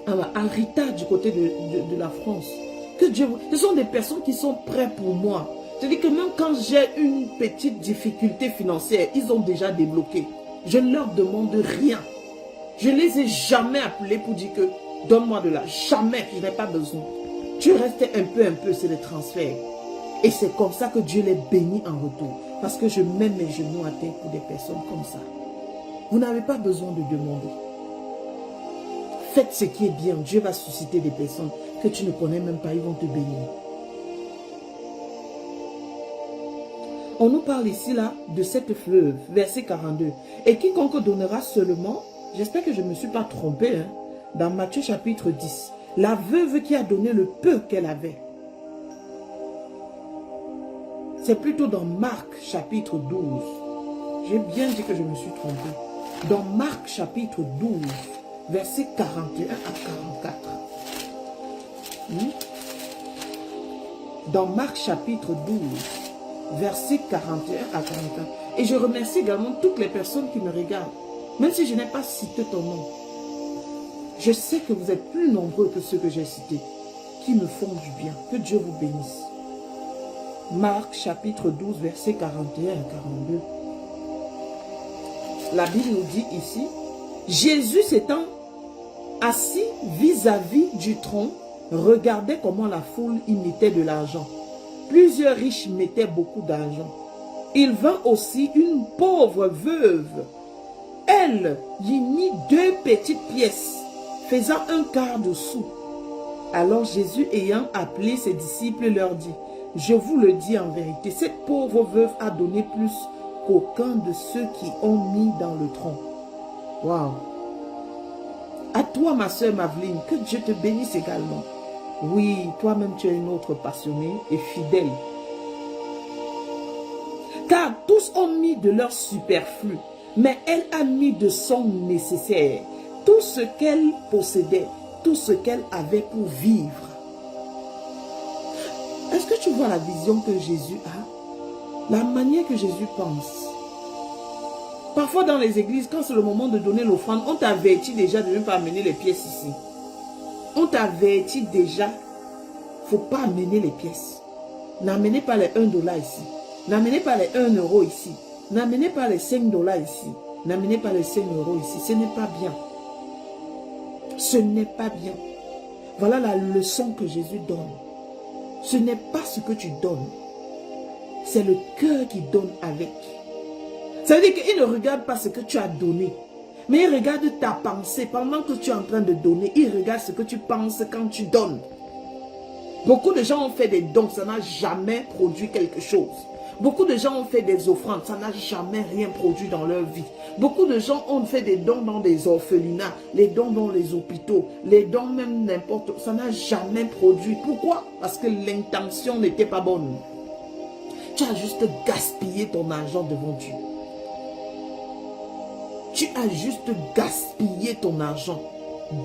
à Rita du côté de la France. Que Dieu vous... Ce sont des personnes qui sont prêtes pour moi. C'est-à-dire que même quand j'ai une petite difficulté financière, ils ont déjà débloqué. Je ne leur demande rien. Je ne les ai jamais appelés pour dire que donne-moi de l'argent. Jamais, je n'ai pas besoin. Tu restes un peu, c'est le transfert. Et c'est comme ça que Dieu les bénit en retour. Parce que je mets mes genoux à terre pour des personnes comme ça. Vous n'avez pas besoin de demander. Faites ce qui est bien. Dieu va susciter des personnes que tu ne connais même pas. Ils vont te bénir. On nous parle ici là de cette fleuve, verset 42. Et quiconque donnera seulement, j'espère que je ne me suis pas trompé, hein, dans Matthieu chapitre 10, la veuve qui a donné le peu qu'elle avait. C'est plutôt dans Marc chapitre 12. J'ai bien dit que je me suis trompé. Dans Marc chapitre 12, versets 41 à 44. Dans Marc chapitre 12, versets 41 à 44. Et je remercie également toutes les personnes qui me regardent. Même si je n'ai pas cité ton nom. Je sais que vous êtes plus nombreux que ceux que j'ai cités, qui me font du bien. Que Dieu vous bénisse. Marc chapitre 12, versets 41 à 42. La Bible nous dit ici, Jésus s'étant assis vis-à-vis du tronc, regardait comment la foule y mettait de l'argent. Plusieurs riches mettaient beaucoup d'argent. Il vint aussi une pauvre veuve. Elle y mit 2 petites pièces, faisant un quart de sou. Alors Jésus, ayant appelé ses disciples, leur dit, « Je vous le dis en vérité, cette pauvre veuve a donné plus qu'aucun de ceux qui ont mis dans le tronc. » Waouh! À toi, ma soeur Maveline, que Dieu te bénisse également. Oui, toi-même, tu es une autre passionnée et fidèle. Car tous ont mis de leur superflu, mais elle a mis de son nécessaire, tout ce qu'elle possédait, tout ce qu'elle avait pour vivre. Est-ce que tu vois la vision que Jésus a? La manière que Jésus pense. Parfois dans les églises, quand c'est le moment de donner l'offrande, on t'avertit déjà de ne pas amener les pièces ici. On t'avertit déjà, il ne faut pas amener les pièces. N'amenez pas les 1 dollar ici. N'amenez pas les 1 euro ici. N'amenez pas les 5 dollars ici. N'amenez pas les 5 euros ici. Ce n'est pas bien. Ce n'est pas bien. Voilà la leçon que Jésus donne. Ce n'est pas ce que tu donnes. C'est le cœur qui donne avec. Ça veut dire qu'il ne regarde pas ce que tu as donné. Mais il regarde ta pensée pendant que tu es en train de donner. Il regarde ce que tu penses quand tu donnes. Beaucoup de gens ont fait des dons, ça n'a jamais produit quelque chose. Beaucoup de gens ont fait des offrandes, ça n'a jamais rien produit dans leur vie. Beaucoup de gens ont fait des dons dans des orphelinats, les dons dans les hôpitaux, les dons même n'importe où, ça n'a jamais produit. Pourquoi? Parce que l'intention n'était pas bonne. Tu as juste gaspillé ton argent devant Dieu. Tu as juste gaspillé ton argent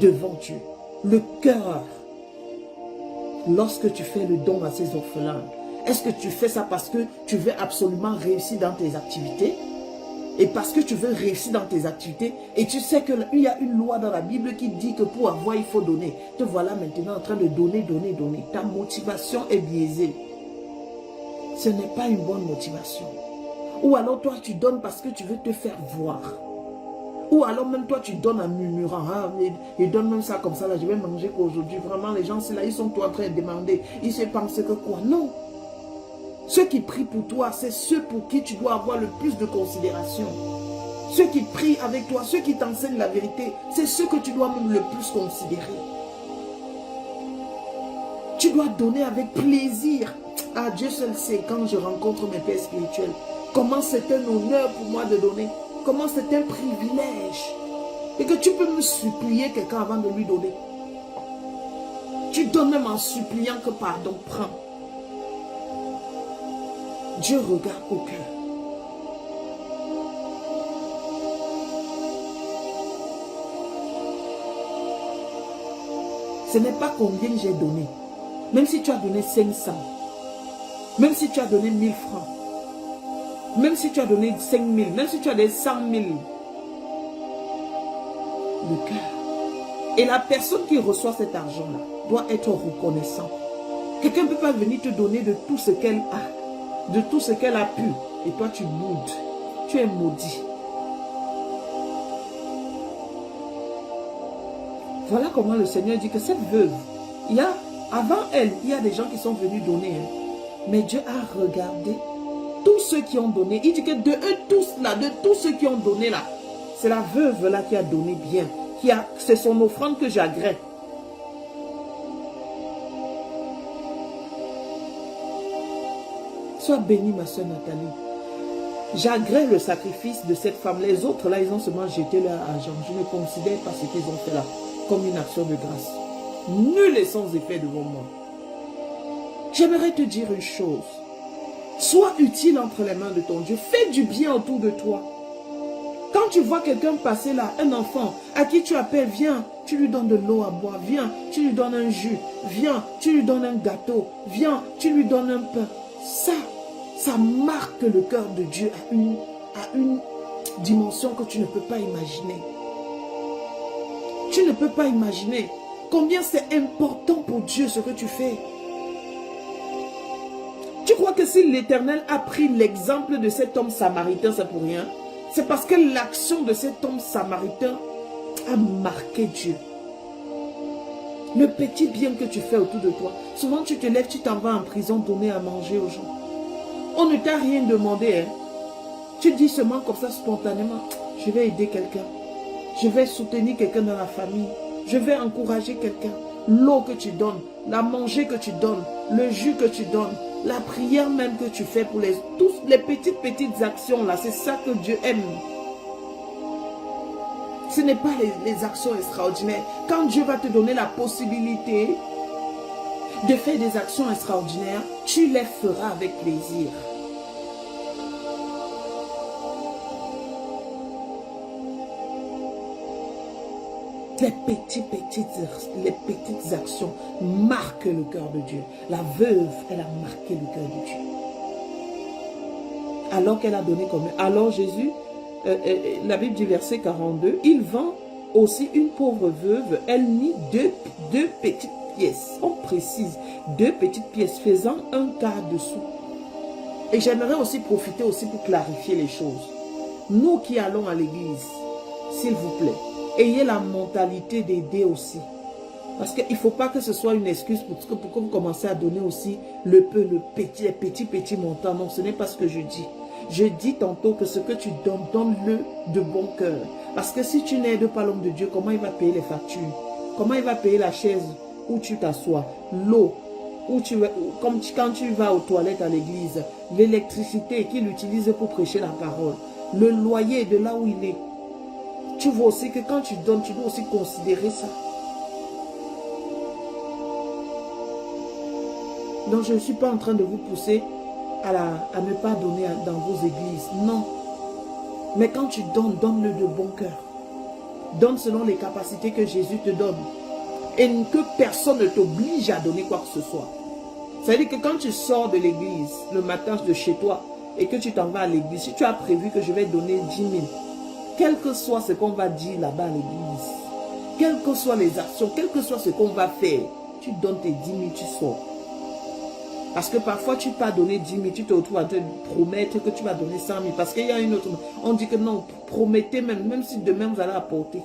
devant Dieu. Le cœur, lorsque tu fais le don à ces orphelins, est-ce que tu fais ça parce que tu veux absolument réussir dans tes activités? Et parce que tu veux réussir dans tes activités, et tu sais qu'il y a une loi dans la Bible qui dit que pour avoir, il faut donner. Te voilà maintenant en train de donner, donner, donner. Ta motivation est biaisée. Ce n'est pas une bonne motivation. Ou alors toi, tu donnes parce que tu veux te faire voir. Ou alors même toi, tu donnes en murmurant. Ah, ils donnent même ça comme ça, là, je vais manger qu'aujourd'hui. Vraiment, les gens, c'est là, ils sont toi en train de demander. Ils se pensent que quoi? Non. Ceux qui prient pour toi, c'est ceux pour qui tu dois avoir le plus de considération. Ceux qui prient avec toi, ceux qui t'enseignent la vérité, c'est ceux que tu dois même le plus considérer. Tu dois donner avec plaisir. Ah, Dieu seul sait, quand je rencontre mes pères spirituels, comment c'est un honneur pour moi de donner. Comment c'est un privilège. Et que tu peux me supplier quelqu'un avant de lui donner. Tu donnes même en suppliant que pardon, prends. Dieu regarde au cœur. Ce n'est pas combien j'ai donné. Même si tu as donné 500. Même si tu as donné 1000 francs. Même si tu as donné 5000. Même si tu as donné 100 000. Le cœur. Et la personne qui reçoit cet argent-là doit être reconnaissant. Quelqu'un ne peut pas venir te donner de tout ce qu'elle a. De tout ce qu'elle a pu. Et toi, tu boudes. Tu es maudit. Voilà comment le Seigneur dit que cette veuve, avant elle, il y a des gens qui sont venus donner. Mais Dieu a regardé tous ceux qui ont donné. Il dit que de eux tous là, de tous ceux qui ont donné là, c'est la veuve là qui a donné bien. C'est son offrande que j'agrée. Sois bénie, ma soeur Nathalie. J'agrée le sacrifice de cette femme. Les autres, là, ils ont seulement jeté leur argent. Je ne considère pas ce qu'ils ont fait là comme une action de grâce. Nul et sans effet devant moi. J'aimerais te dire une chose. Sois utile entre les mains de ton Dieu. Fais du bien autour de toi. Quand Quand tu vois quelqu'un passer là, un enfant à qui tu appelles, viens, tu lui donnes de l'eau à boire, viens, tu lui donnes un jus, viens, tu lui donnes un gâteau, viens, tu lui donnes un pain. Ça marque le cœur de Dieu à une dimension que tu ne peux pas imaginer. Tu ne peux pas imaginer combien c'est important pour Dieu ce que tu fais. Tu crois que si l'Éternel a pris l'exemple de cet homme samaritain, c'est pour rien? C'est parce que l'action de cet homme samaritain a marqué Dieu. Le petit bien que tu fais autour de toi. Souvent tu te lèves, tu t'en vas en prison donner à manger aux gens. On ne t'a rien demandé. Hein? Tu dis seulement comme ça spontanément, je vais aider quelqu'un. Je vais soutenir quelqu'un dans la famille. Je vais encourager quelqu'un. L'eau que tu donnes, la manger que tu donnes, le jus que tu donnes, la prière même que tu fais pour tous les petites actions là, c'est ça que Dieu aime. Ce n'est pas les actions extraordinaires. Quand Dieu va te donner la possibilité de faire des actions extraordinaires, tu les feras avec plaisir. Les petites actions marquent le cœur de Dieu. La veuve, elle a marqué le cœur de Dieu. Alors qu'elle a donné comme... Alors Jésus, la Bible dit verset 42, il vend aussi une pauvre veuve, elle mit deux petites pièces. On précise, 2 petites pièces faisant un quart de sou. Et j'aimerais aussi profiter aussi pour clarifier les choses. Nous qui allons à l'église, s'il vous plaît, ayez la mentalité d'aider aussi. Parce qu'il ne faut pas que ce soit une excuse pour que vous commencez à donner aussi les petits montants. Non, ce n'est pas ce que je dis. Je dis tantôt que ce que tu donnes, donne-le de bon cœur. Parce que si tu n'aides pas l'homme de Dieu, comment il va payer les factures? Comment il va payer la chaise où tu t'assois? L'eau, comme quand tu vas aux toilettes à l'église, l'électricité qu'il utilise pour prêcher la parole, le loyer de là où il est. Tu vois aussi que quand tu donnes, tu dois aussi considérer ça. Donc je ne suis pas en train de vous pousser à ne pas donner dans vos églises. Non. Mais quand tu donnes, donne-le de bon cœur. Donne selon les capacités que Jésus te donne. Et que personne ne t'oblige à donner quoi que ce soit. Ça veut dire que quand tu sors de l'église, le matin de chez toi, et que tu t'en vas à l'église, si tu as prévu que je vais donner 10 000, quel que soit ce qu'on va dire là-bas à l'église, quelles que soient les actions, quel que soit ce qu'on va faire, tu donnes tes 10 000, tu sors. Parce que parfois tu peux donner 10 000, tu te retrouves à te promettre que tu vas donner 100 000. Parce qu'il y a une autre... On dit que non, promettez même si demain vous allez apporter.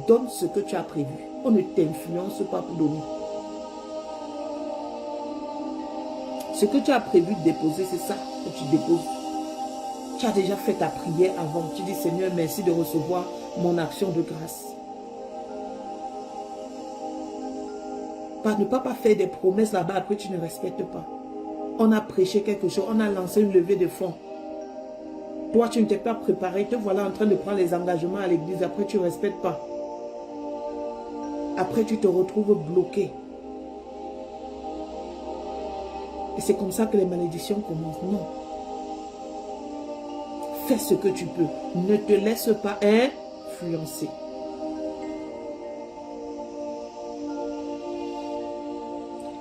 Donne ce que tu as prévu. On ne t'influence pas pour donner. Ce que tu as prévu de déposer, c'est ça que tu déposes. Tu as déjà fait ta prière avant. Tu dis, Seigneur, merci de recevoir mon action de grâce. Ne pas faire des promesses là-bas, après tu ne respectes pas. On a prêché quelque chose, on a lancé une levée de fonds. Toi, tu ne t'es pas préparé, te voilà en train de prendre les engagements à l'église, après tu ne respectes pas. Après, tu te retrouves bloqué. Et c'est comme ça que les malédictions commencent. Non. Fais ce que tu peux. Ne te laisse pas influencer.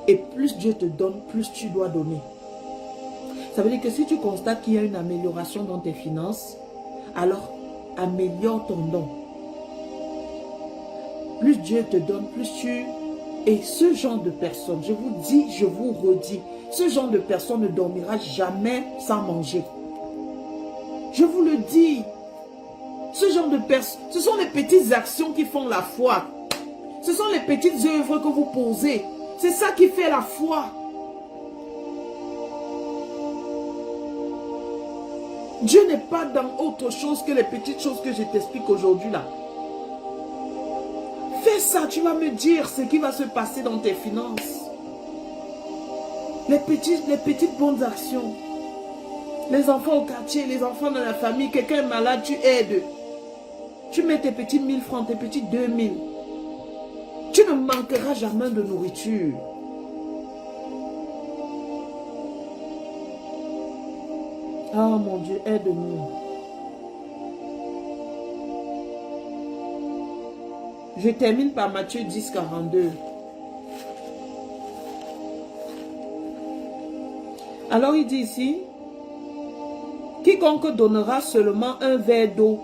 Et plus Dieu te donne, plus tu dois donner. Ça veut dire que si tu constates qu'il y a une amélioration dans tes finances, alors améliore ton don. Plus Dieu te donne, plus tu... Et ce genre de personne, je vous dis, je vous redis, ce genre de personne ne dormira jamais sans manger. Je vous le dis. Ce genre de personne, ce sont les petites actions qui font la foi. Ce sont les petites œuvres que vous posez. C'est ça qui fait la foi. Dieu n'est pas dans autre chose que les petites choses que je t'explique aujourd'hui là. Fais ça, tu vas me dire ce qui va se passer dans tes finances. Les petites bonnes actions. Les enfants au quartier, les enfants dans la famille, quelqu'un est malade, tu aides. Tu mets tes petits 1000 francs, tes petits 2000. Tu ne manqueras jamais de nourriture. Ah mon Dieu, aide-nous. Je termine par Matthieu 10, 42. Alors il dit ici, quiconque donnera seulement un verre d'eau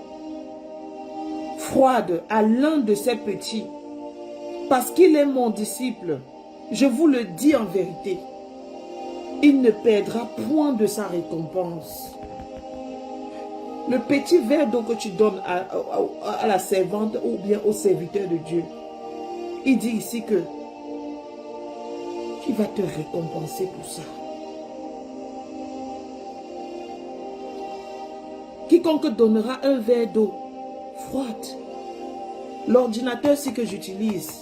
froide à l'un de ses petits, parce qu'il est mon disciple, je vous le dis en vérité, il ne perdra point de sa récompense. Le petit verre d'eau que tu donnes à la servante ou bien au serviteur de Dieu, il dit ici que il va te récompenser pour ça. Quiconque donnera un verre d'eau froide, l'ordinateur que j'utilise,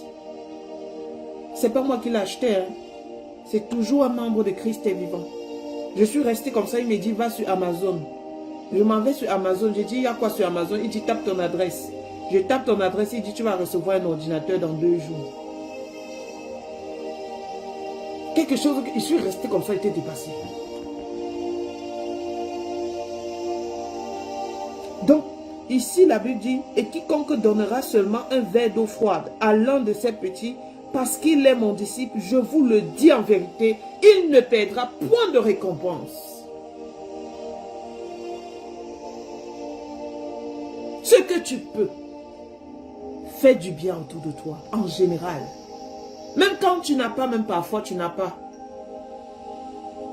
c'est pas moi qui l'ai acheté, hein. C'est toujours un membre de Christ est vivant. Je suis resté comme ça, il me dit va sur Amazon. Je m'en vais sur Amazon, je dis il y a quoi sur Amazon? Il dit tape ton adresse. Je tape ton adresse, il dit tu vas recevoir un ordinateur dans 2 jours. Quelque chose, je suis resté comme ça, il était dépassé. Donc, ici la Bible dit, et quiconque donnera seulement un verre d'eau froide à l'un de ses petits, parce qu'il est mon disciple, je vous le dis en vérité, il ne perdra point de récompense. Ce que tu peux, fais du bien autour de toi, en général. Même quand tu n'as pas, même parfois tu n'as pas.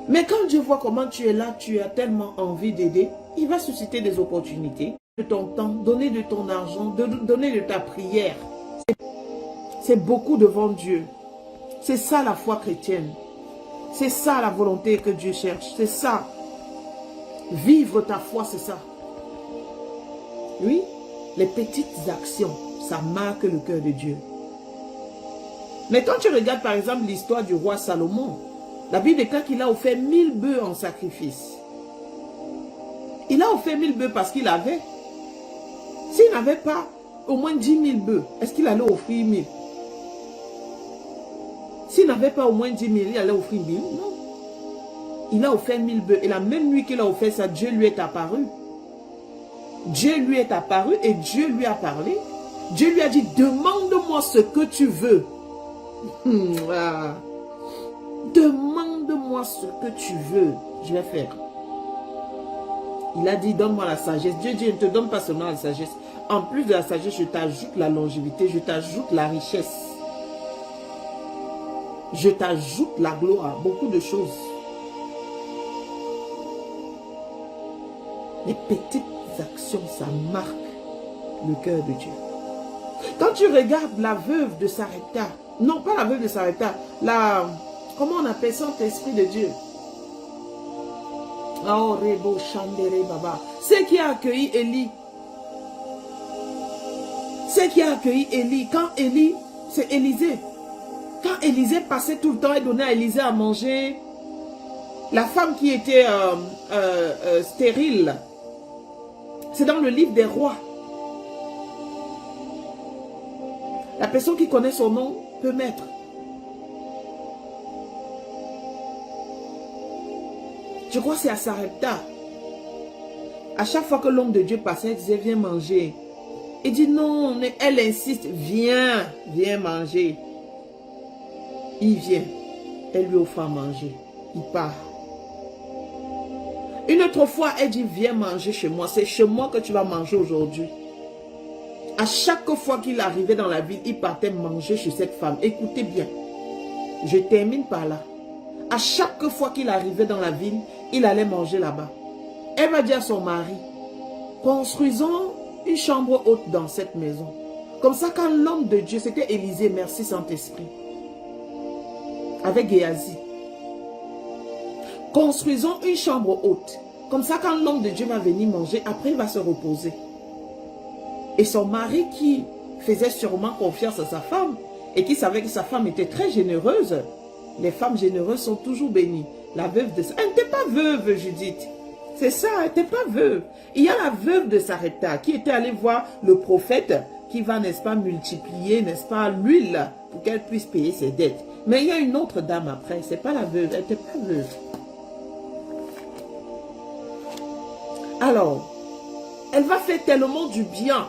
Mais quand Dieu voit comment tu es là, tu as tellement envie d'aider, il va susciter des opportunités. De ton temps, donner de ton argent, donner de ta prière. C'est beaucoup devant Dieu. C'est ça la foi chrétienne. C'est ça la volonté que Dieu cherche. C'est ça. Vivre ta foi, c'est ça. Oui, les petites actions, ça marque le cœur de Dieu. Mais quand tu regardes par exemple l'histoire du roi Salomon, la Bible déclare qu'il a offert 1000 bœufs en sacrifice. Il a offert 1000 bœufs parce qu'il avait. S'il n'avait pas au moins 10 000 bœufs, est-ce qu'il allait offrir 1000? S'il n'avait pas au moins 10 000, il allait offrir 1000? Non. Il a offert 1000 bœufs. Et la même nuit qu'il a offert ça, Dieu lui est apparu. Dieu lui est apparu et Dieu lui a parlé. Dieu lui a dit, demande-moi ce que tu veux. Demande-moi ce que tu veux. Je vais faire. Il a dit, donne-moi la sagesse. Dieu dit, je ne te donne pas seulement la sagesse. En plus de la sagesse, je t'ajoute la longévité, je t'ajoute la richesse. Je t'ajoute la gloire, beaucoup de choses. Les petites actions, ça marque le cœur de Dieu. Quand tu regardes la veuve de Sarepta, non pas la veuve de Sarepta, comment on appelle ça, l'esprit de Dieu? Oh, Rebo Chandere Baba. C'est qui a accueilli Élie. C'est qui a accueilli Élie. Quand Élie, c'est Élisée. Quand Élisée passait tout le temps et donnait à Élisée à manger, la femme qui était stérile, c'est dans le livre des rois. La personne qui connaît son nom peut mettre. Je crois que c'est à Sarepta. À chaque fois que l'homme de Dieu passait, elle disait, viens manger. Il dit non, mais elle insiste, viens, viens manger. Il vient, elle lui offre à manger. Il part. Une autre fois, elle dit, viens manger chez moi. C'est chez moi que tu vas manger aujourd'hui. À chaque fois qu'il arrivait dans la ville, il partait manger chez cette femme. Écoutez bien, je termine par là. À chaque fois qu'il arrivait dans la ville, il allait manger là-bas. Elle va dire à son mari, construisons une chambre haute dans cette maison. Comme ça, quand l'homme de Dieu, c'était Élisée, merci Saint-Esprit, avec Géasi. Construisons une chambre haute. Comme ça, quand l'homme de Dieu va venir manger, après il va se reposer. Et son mari qui faisait sûrement confiance à sa femme et qui savait que sa femme était très généreuse. Les femmes généreuses sont toujours bénies. La veuve de... Elle n'était pas veuve, Judith. C'est ça, elle n'était pas veuve. Il y a la veuve de Sarepta qui était allée voir le prophète qui va, n'est-ce pas, multiplier, n'est-ce pas, l'huile pour qu'elle puisse payer ses dettes. Mais il y a une autre dame après. C'est pas la veuve. Elle n'était pas veuve. Alors, elle va faire tellement du bien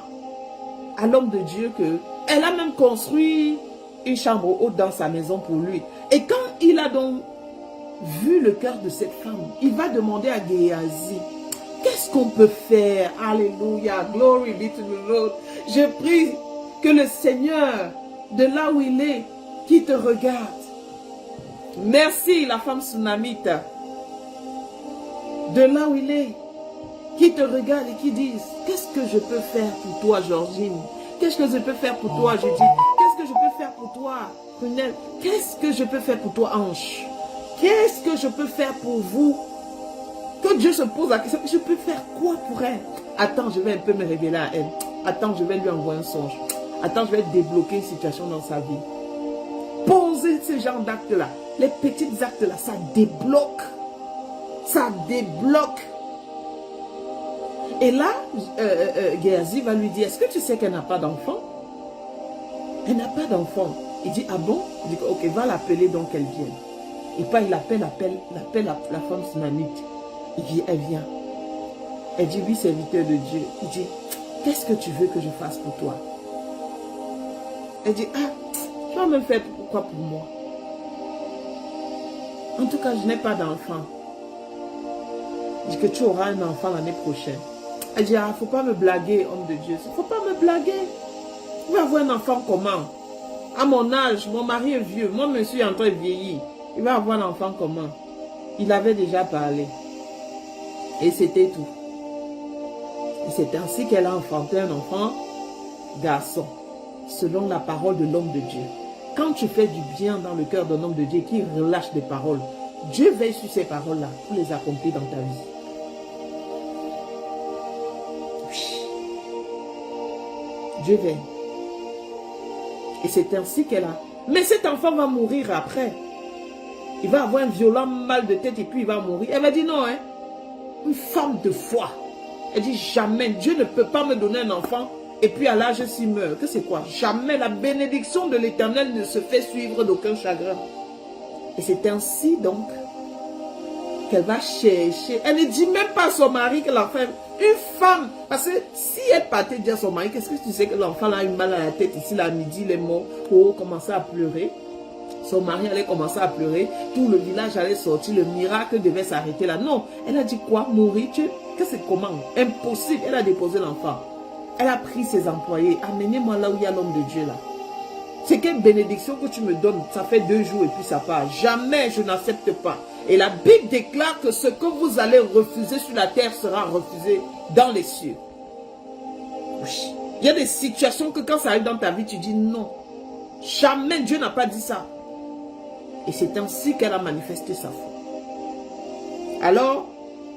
à l'homme de Dieu que Elle a même construit une chambre haute dans sa maison pour lui. Et quand il a donc vu le cœur de cette femme, il va demander à Géhazi, qu'est-ce qu'on peut faire? Alléluia, glory be to the Lord. Je prie que le Seigneur, de là où il est, qui te regarde. Merci la femme Sunamite. De là où il est, qui te regarde et qui dise, qu'est-ce que je peux faire pour toi, Georgine? Qu'est-ce que je peux faire pour toi, Judith? Qu'est-ce que je peux faire pour toi, Prunelle? Qu'est-ce que je peux faire pour toi, Ange? Qu'est-ce que je peux faire pour vous? Que Dieu se pose la question, je peux faire quoi pour elle? Attends, je vais un peu me révéler à elle. Attends, je vais lui envoyer un songe. Attends, je vais débloquer une situation dans sa vie. Poser ce genre d'actes-là, les petits actes-là, ça débloque. Ça débloque. Et là, Géhazi va lui dire, est-ce que tu sais qu'elle n'a pas d'enfant? Elle n'a pas d'enfant. Il dit, ah bon? Il dit, ok, va l'appeler donc qu'elle vienne. Et puis il appelle la femme sunamite. Il dit, elle vient. Elle dit, oui, serviteur de Dieu. Il dit, qu'est-ce que tu veux que je fasse pour toi? Elle dit, ah, tu vas me faire quoi pour moi? En tout cas, je n'ai pas d'enfant. Il dit que tu auras un enfant l'année prochaine. Elle dit, ah, il ne faut pas me blaguer, homme de Dieu. Il ne faut pas me blaguer. Tu vas avoir un enfant comment? À mon âge, mon mari est vieux. Moi, je suis en train de vieillir. Il va avoir un enfant comment? Il avait déjà parlé. Et c'était tout. Et c'est ainsi qu'elle a enfanté un enfant garçon. Selon la parole de l'homme de Dieu. Quand tu fais du bien dans le cœur d'un homme de Dieu qui relâche des paroles, Dieu veille sur ces paroles-là pour les accomplir dans ta vie. Dieu veille. Et c'est ainsi qu'elle a. Mais cet enfant va mourir après. Il va avoir un violent mal de tête et puis il va mourir. Elle va dire non, hein. Une femme de foi. Elle dit jamais, Dieu ne peut pas me donner un enfant et puis à l'âge s'il meurt. Que c'est quoi? Jamais la bénédiction de l'Éternel ne se fait suivre d'aucun chagrin. Et c'est ainsi donc qu'elle va chercher. Elle ne dit même pas à son mari que l'enfant, une femme, parce que si elle partait dire à son mari, qu'est-ce que tu sais que l'enfant a eu mal à la tête ici, là, à midi, il est mort, pour commencer à pleurer. Son mari allait commencer à pleurer, tout le village allait sortir, le miracle devait s'arrêter là. Non, elle a dit quoi? Mourir, que c'est comment? Impossible. Elle a déposé l'enfant. Elle a pris ses employés, amenez-moi là où il y a l'homme de Dieu là. C'est quelle bénédiction que tu me donnes, ça fait 2 jours et puis ça part. Jamais je n'accepte pas. Et la Bible déclare que ce que vous allez refuser sur la terre sera refusé dans les cieux. Oui. Il y a des situations que quand ça arrive dans ta vie, tu dis non. Jamais Dieu n'a pas dit ça. Et c'est ainsi qu'elle a manifesté sa foi. Alors,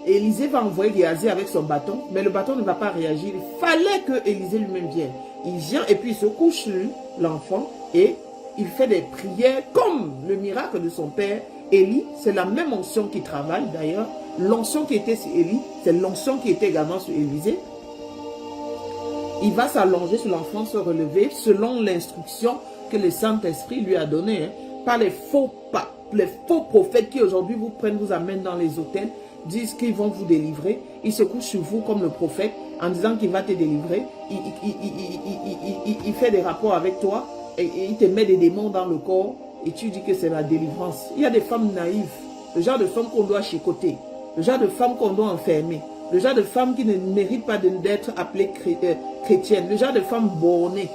Élisée va envoyer Géhazi avec son bâton, mais le bâton ne va pas réagir. Il fallait que Élisée lui-même vienne. Il vient et puis il se couche sur l'enfant et il fait des prières comme le miracle de son père. Élie, c'est la même onction qui travaille d'ailleurs. L'onction qui était sur Élie, c'est l'onction qui était également sur Élisée. Il va s'allonger sur l'enfant, se relever selon l'instruction que le Saint-Esprit lui a donnée. Hein, par les faux prophètes qui aujourd'hui vous prennent, vous amènent dans les hôtels, disent qu'ils vont vous délivrer. Ils se couchent sur vous comme le prophète en disant qu'il va te délivrer. Il fait des rapports avec toi et il te met des démons dans le corps et tu dis que c'est la délivrance. Il y a des femmes naïves, le genre de femmes qu'on doit chicoter, le genre de femmes qu'on doit enfermer, le genre de femmes qui ne méritent pas d'être appelées chrétiennes, le genre de femmes bornées.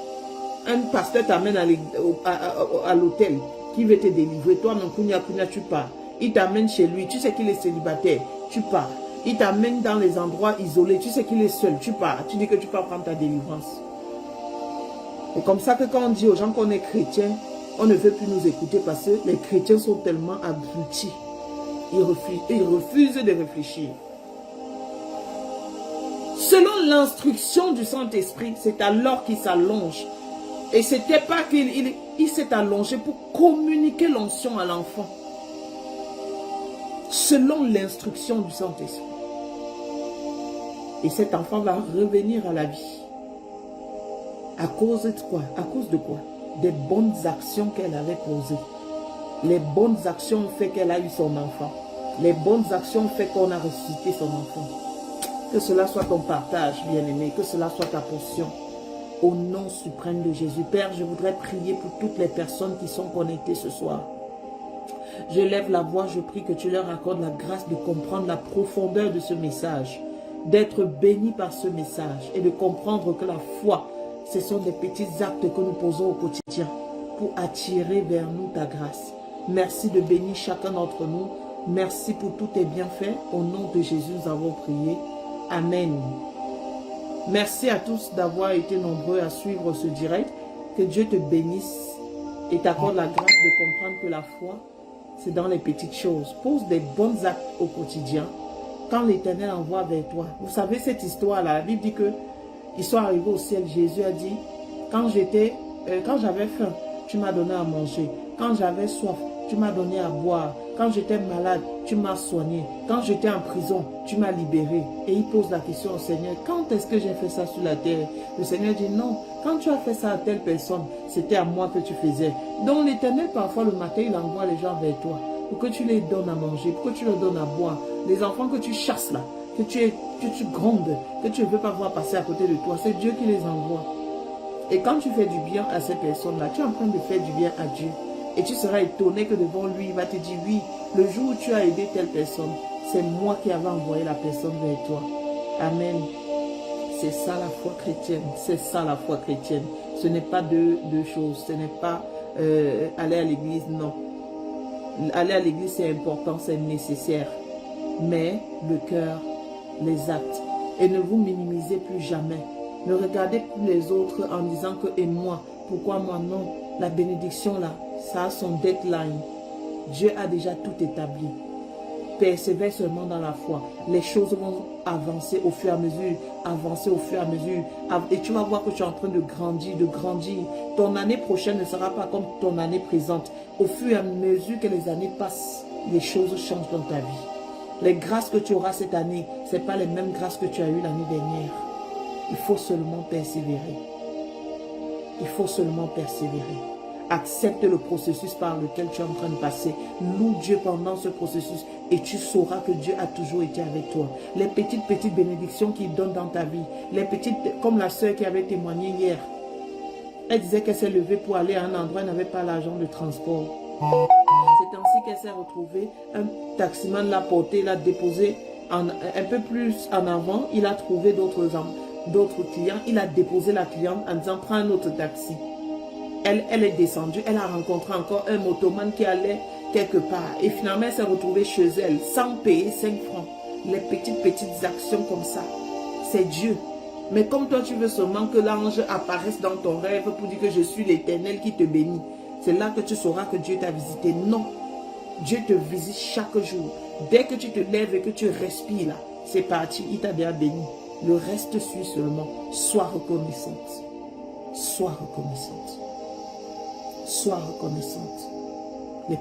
Un pasteur t'amène à l'hôtel qui veut te délivrer. Toi, non, tu pars. Il t'amène chez lui. Tu sais qu'il est célibataire. Tu pars. Il t'amène dans les endroits isolés. Tu sais qu'il est seul. Tu pars. Tu dis que tu pars prendre ta délivrance. C'est comme ça que quand on dit aux gens qu'on est chrétien, on ne veut plus nous écouter parce que les chrétiens sont tellement abrutis. Ils refusent de réfléchir. Selon l'instruction du Saint-Esprit, c'est alors qu'il s'allonge. Et ce n'était pas qu'il s'est allongé pour communiquer l'onction à l'enfant. Selon l'instruction du Saint-Esprit. Et cet enfant va revenir à la vie. À cause de quoi? À cause de quoi? Des bonnes actions qu'elle avait posées. Les bonnes actions ont fait qu'elle a eu son enfant. Les bonnes actions ont fait qu'on a ressuscité son enfant. Que cela soit ton partage, bien-aimé. Que cela soit ta portion. Au nom suprême de Jésus. Père, je voudrais prier pour toutes les personnes qui sont connectées ce soir. Je lève la voix, je prie que tu leur accordes la grâce de comprendre la profondeur de ce message, d'être bénis par ce message et de comprendre que la foi, ce sont des petits actes que nous posons au quotidien pour attirer vers nous ta grâce. Merci de bénir chacun d'entre nous. Merci pour tous tes bienfaits. Au nom de Jésus, nous avons prié. Amen. Merci à tous d'avoir été nombreux à suivre ce direct. Que Dieu te bénisse et t'accorde la grâce de comprendre que la foi, c'est dans les petites choses. Pose des bons actes au quotidien. Quand l'Éternel envoie vers toi. Vous savez cette histoire-là, la Bible dit que ils sont arrivés au ciel. Jésus a dit, quand j'avais faim, tu m'as donné à manger. Quand j'avais soif, tu m'as donné à boire. Quand j'étais malade, tu m'as soigné. Quand j'étais en prison, tu m'as libéré. Et il pose la question au Seigneur, quand est-ce que j'ai fait ça sur la terre? Le Seigneur dit, non, quand tu as fait ça à telle personne, c'était à moi que tu faisais. Donc l'Éternel, parfois le matin, il envoie les gens vers toi pour que tu les donnes à manger, pour que tu leur donnes à boire. Les enfants que tu chasses là, que tu grondes, que tu ne veux pas voir passer à côté de toi, c'est Dieu qui les envoie. Et quand tu fais du bien à ces personnes-là, tu es en train de faire du bien à Dieu. Et tu seras étonné que devant lui, il va te dire, oui, le jour où tu as aidé telle personne, c'est moi qui avais envoyé la personne vers toi. Amen. C'est ça la foi chrétienne. C'est ça la foi chrétienne. Ce n'est pas deux choses. Ce n'est pas aller à l'église, non. Aller à l'église, c'est important, c'est nécessaire. Mais le cœur, les actes. Et ne vous minimisez plus jamais. Ne regardez plus les autres en disant que et moi, pourquoi moi non? La bénédiction là, ça a son deadline. Dieu a déjà tout établi. Persévère seulement dans la foi. Les choses vont avancer au fur et à mesure, avancer au fur et à mesure. Et tu vas voir que tu es en train de grandir, de grandir. Ton année prochaine ne sera pas comme ton année présente. Au fur et à mesure que les années passent, les choses changent dans ta vie. Les grâces que tu auras cette année, ce n'est pas les mêmes grâces que tu as eues l'année dernière. Il faut seulement persévérer. Il faut seulement persévérer. Accepte le processus par lequel tu es en train de passer. Loue Dieu pendant ce processus et tu sauras que Dieu a toujours été avec toi. Les petites bénédictions qu'il donne dans ta vie. Les petites, comme la sœur qui avait témoigné hier. Elle disait qu'elle s'est levée pour aller à un endroit, elle n'avait pas l'argent de transport. C'est ainsi qu'elle s'est retrouvée. Un taximan l'a portée, l'a déposée un peu plus en avant. Il a trouvé d'autres clients. Il a déposé la cliente en disant prends un autre taxi. Elle est descendue, elle a rencontré encore un motoman qui allait quelque part. Et finalement, elle s'est retrouvée chez elle sans payer 5 francs. Les petites actions comme ça, c'est Dieu. Mais comme toi, tu veux seulement que l'ange apparaisse dans ton rêve pour dire que je suis l'Éternel qui te bénit. C'est là que tu sauras que Dieu t'a visité. Non, Dieu te visite chaque jour. Dès que tu te lèves et que tu respires là, c'est parti, il t'a déjà béni. Le reste suit seulement. Sois reconnaissante. Sois reconnaissante. Sois reconnaissante. Les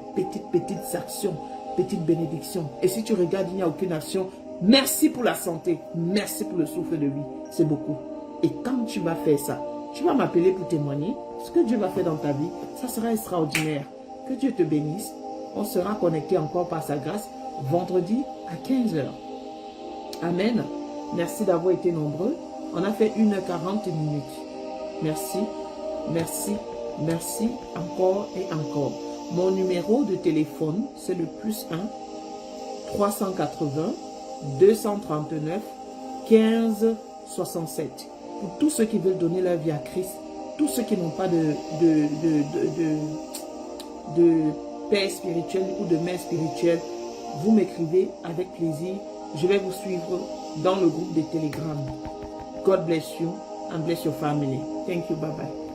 petites actions, petites bénédictions. Et si tu regardes, il n'y a aucune action. Merci pour la santé. Merci pour le souffle de vie. C'est beaucoup. Et quand tu vas faire ça, tu vas m'appeler pour témoigner. Ce que Dieu va faire dans ta vie, ça sera extraordinaire. Que Dieu te bénisse. On sera connecté encore par sa grâce vendredi à 15 h. Amen. Merci d'avoir été nombreux. On a fait 1h40 minutes. Merci, merci, merci encore et encore. Mon numéro de téléphone, c'est le +1 380 239 15 67. Pour tous ceux qui veulent donner leur vie à Christ, tous ceux qui n'ont pas de père spirituel ou de mère spirituelle, vous m'écrivez avec plaisir. Je vais vous suivre dans le groupe de Telegram. God bless you and bless your family. Thank you. Bye bye.